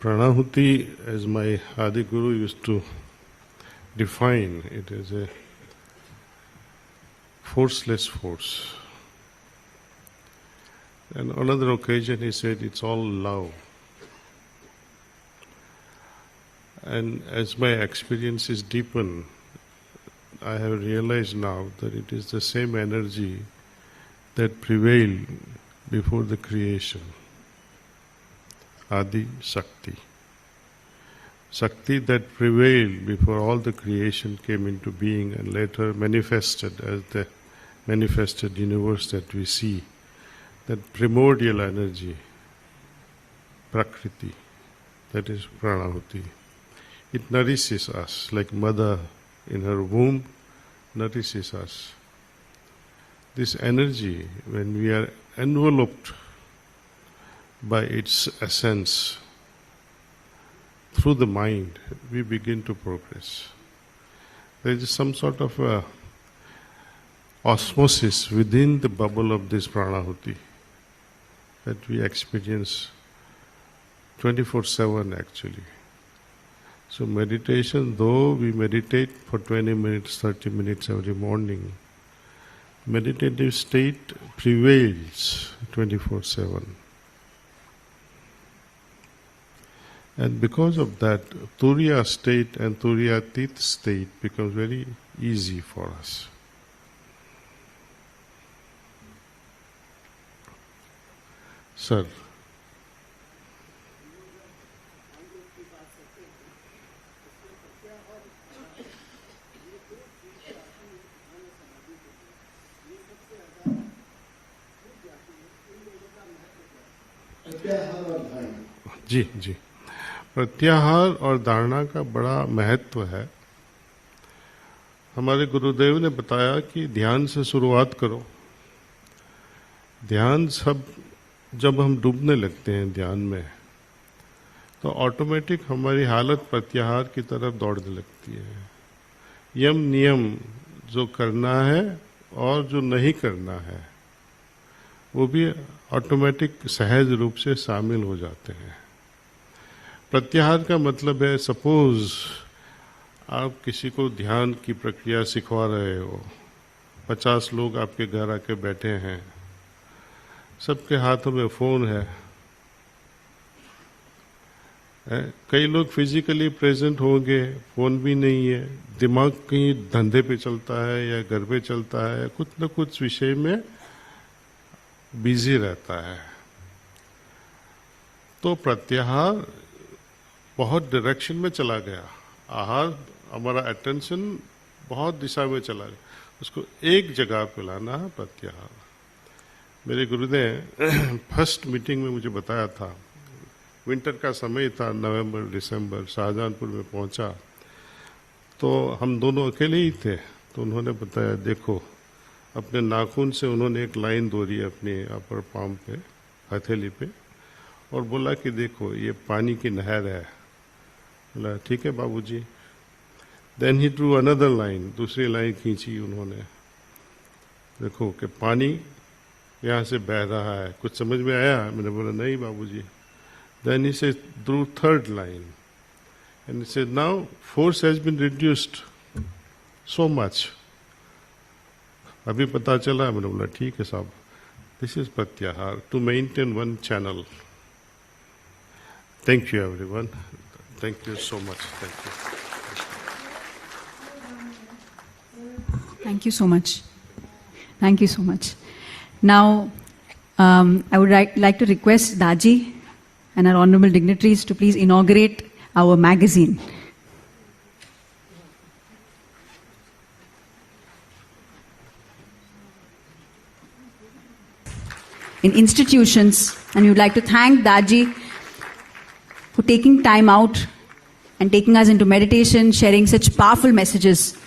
Pranahuti, as my Adi Guru used to define, it is a forceless force. And on another occasion he said it's all love. And as my experiences deepen, I have realized now that it is the same energy that prevailed before the creation. Adi Shakti. Shakti that prevailed before all the creation came into being and later manifested as the manifested universe that we see. That primordial energy, Prakriti, that is Pranahuti. It nourishes us like mother in her womb nourishes us. This energy, when we are enveloped by its essence through the mind, we begin to progress. There is some sort of osmosis within the bubble of this Pranahuti that we experience 24/7 actually. So meditation, though we meditate for 20 minutes, 30 minutes every morning, meditative state prevails 24/7. And because of that, Turiya state and Turiyatit state becomes very easy for us. Sir. जी जी, प्रत्याहार और धारणा का बड़ा महत्व है। हमारे गुरुदेव ने बताया कि ध्यान से शुरुआत करो। ध्यान जब हम डूबने लगते हैं ध्यान में, तो ऑटोमेटिक हमारी हालत प्रत्याहार की तरफ दौड़ने लगती है। यम नियम जो करना है और जो नहीं करना है वो भी ऑटोमेटिक सहज रूप से शामिल हो जाते हैं। प्रत्याहार का मतलब है, सपोज आप किसी को ध्यान की प्रक्रिया सिखवा रहे हो, 50 लोग आपके घर आके बैठे हैं, सबके हाथों में फ़ोन है, कई लोग फिजिकली प्रेजेंट होंगे, फ़ोन भी नहीं है, दिमाग कहीं धंधे पे चलता है या घर पे चलता है, कुछ न कुछ विषय में बिजी रहता है। तो प्रत्याहार बहुत डायरेक्शन में चला गया, आहार हमारा अटेंशन बहुत दिशा में चला गया, उसको एक जगह पे लाना है प्रत्याहार। मेरे गुरु ने फर्स्ट मीटिंग में मुझे बताया था, विंटर का समय था, नवंबर दिसंबर, शाहजहानपुर में पहुंचा तो हम दोनों अकेले ही थे। तो उन्होंने बताया, देखो, अपने नाखून से उन्होंने एक लाइन दौड़ी अपने अपर पाम पे, हथेली पे, और बोला कि देखो ये पानी की नहर है। बोला ठीक है बाबूजी। Then he drew another line, दूसरी लाइन खींची उन्होंने, देखो कि पानी यहाँ से बह रहा है, कुछ समझ में आया? मैंने बोला नहीं बाबूजी। Then he said, drew third line, and he said, now force has been reduced so much. अभी पता चला। मैंने बोला ठीक है साहब, this is pratyahar to maintain one channel. Thank you everyone. Thank you so much. Thank you. Thank you so much. Thank you so much. Now, I would like to request Daji and our honorable dignitaries to please inaugurate our magazine. In institutions, and we would like to thank Daji for taking time out and taking us into meditation, sharing such powerful messages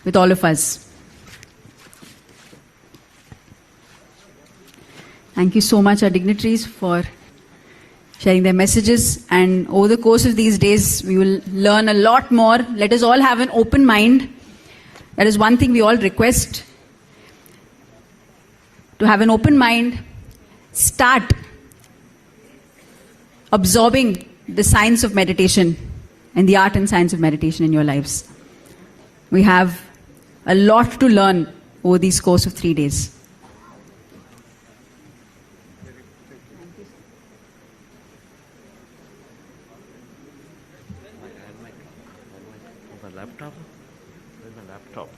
with all of us. Thank you so much, our dignitaries, for sharing their messages, and over the course of these days we will learn a lot more. Let us all have an open mind. That is one thing we all request, to have an open mind. Start absorbing the science of meditation and the art and science of meditation in your lives. We have a lot to learn over this course of 3 days. Laptop? Where's my laptop?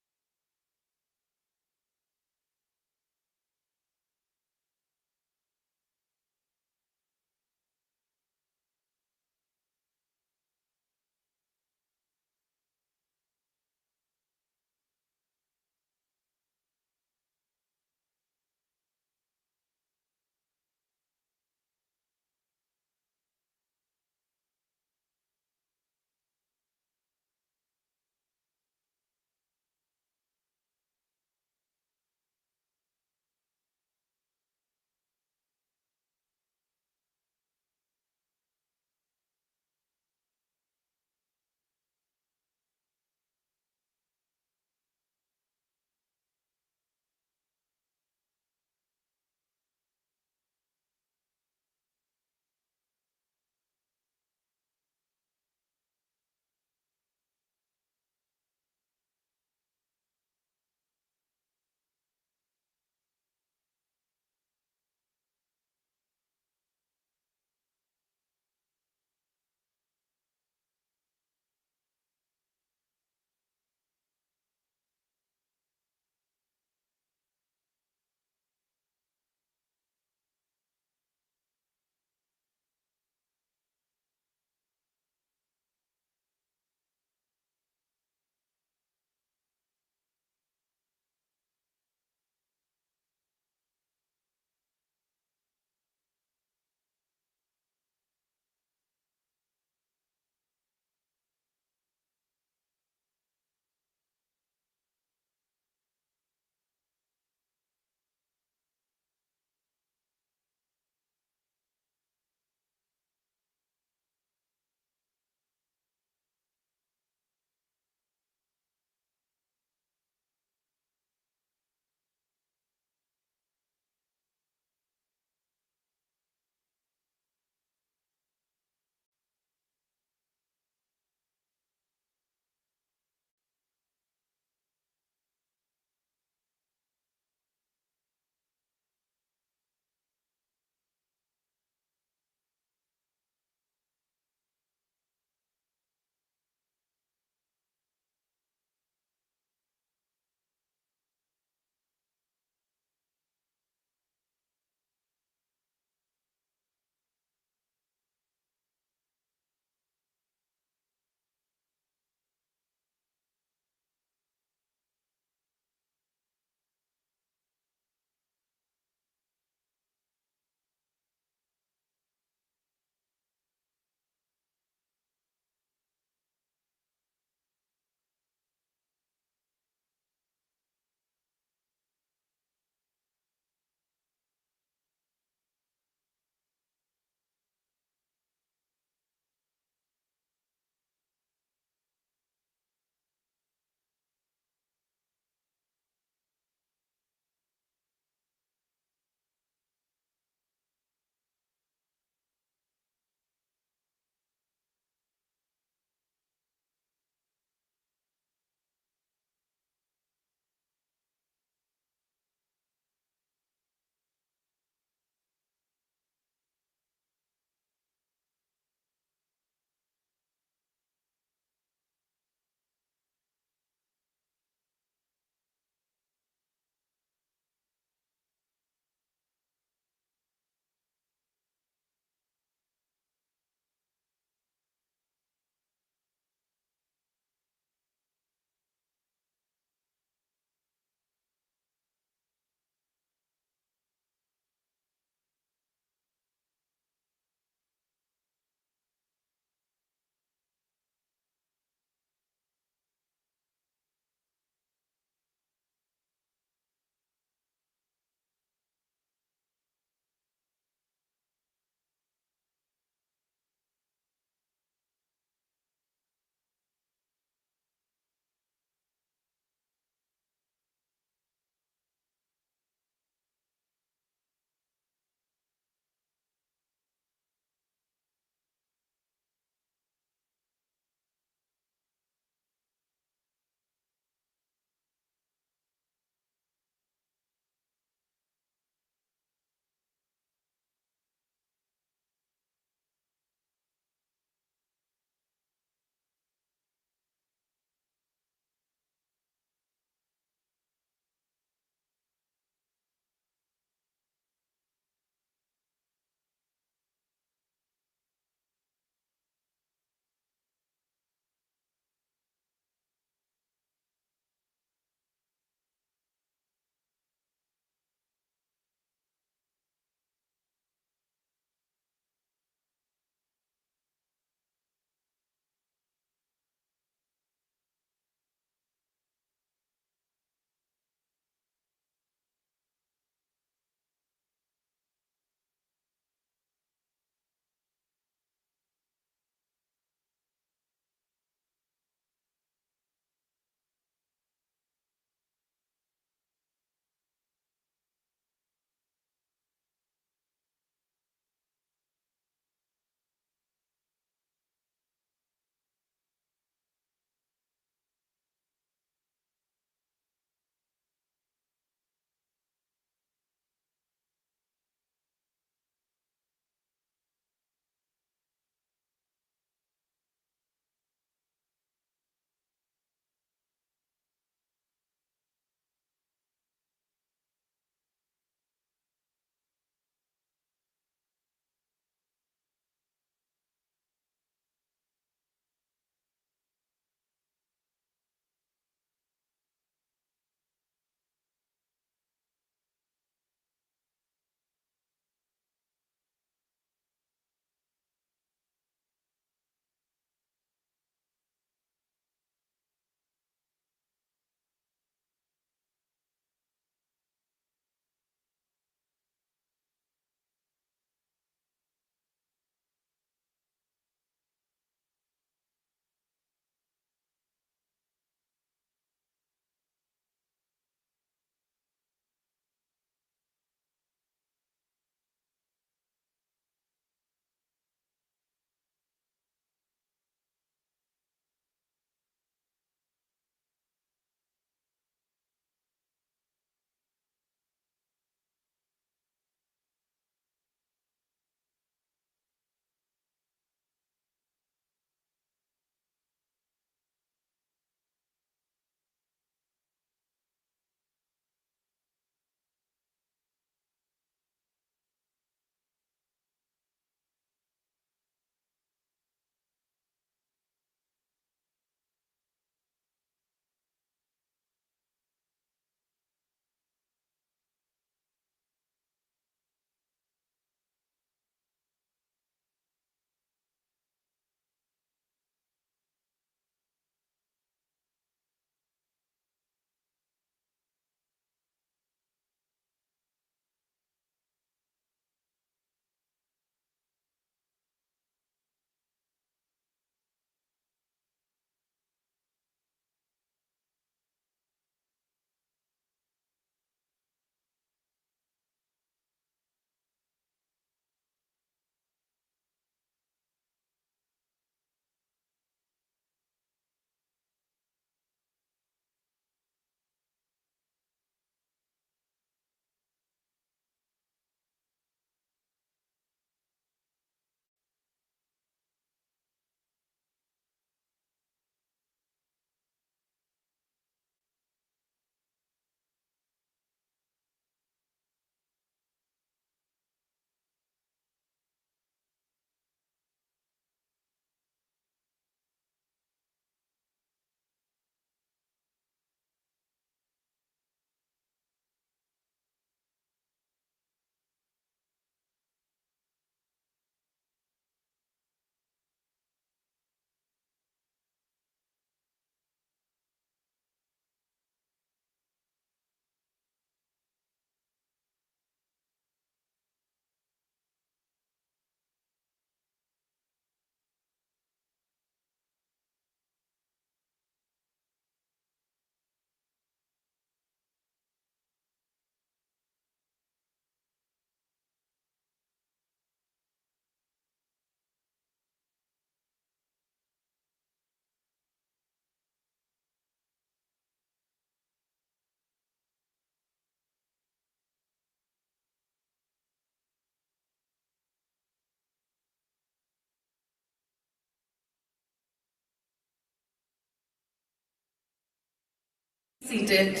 Seated.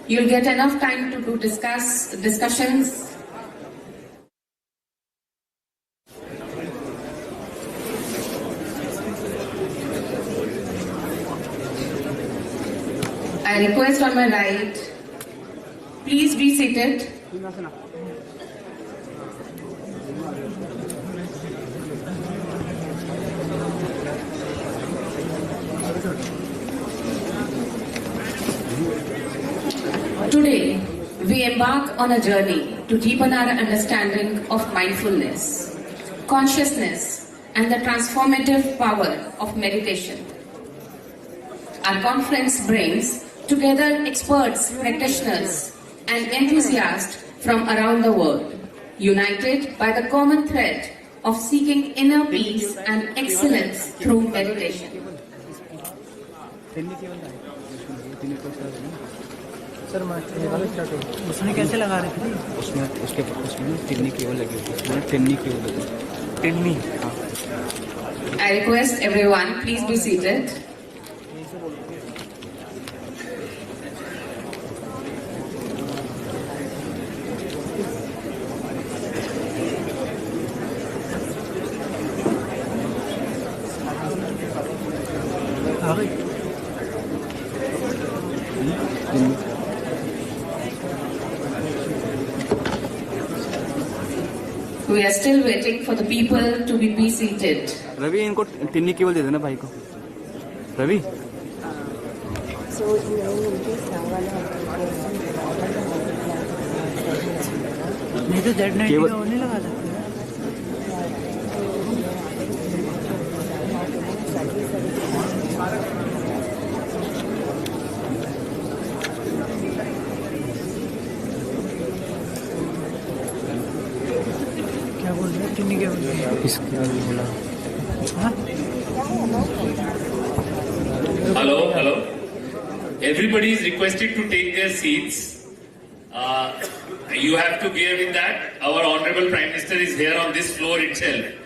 You'll get enough time to do discussions. I request on my right, please be seated. Today, we embark on a journey to deepen our understanding of mindfulness, consciousness, and the transformative power of meditation. Our conference brings together experts, practitioners, and enthusiasts from around the world, united by the common thread of seeking inner peace and excellence through meditation. Sir उसने कैसे लगा रहे थे उसमें टिन्नी केवल लगी हुई टिन्नी केवल लगी टिन्नी हाँ I request everyone, please be seated. We are still waiting for the people to be seated. Ravi इनको टिन्नी केवल दे देना भाई को रवि नहीं तो जेड नहीं लगा था क्या बोल रहे टिन्नी केवल इसके बोला Hello. Everybody is requested to take their seats. You have to bear with that. Our Honorable Prime Minister is here on this floor itself.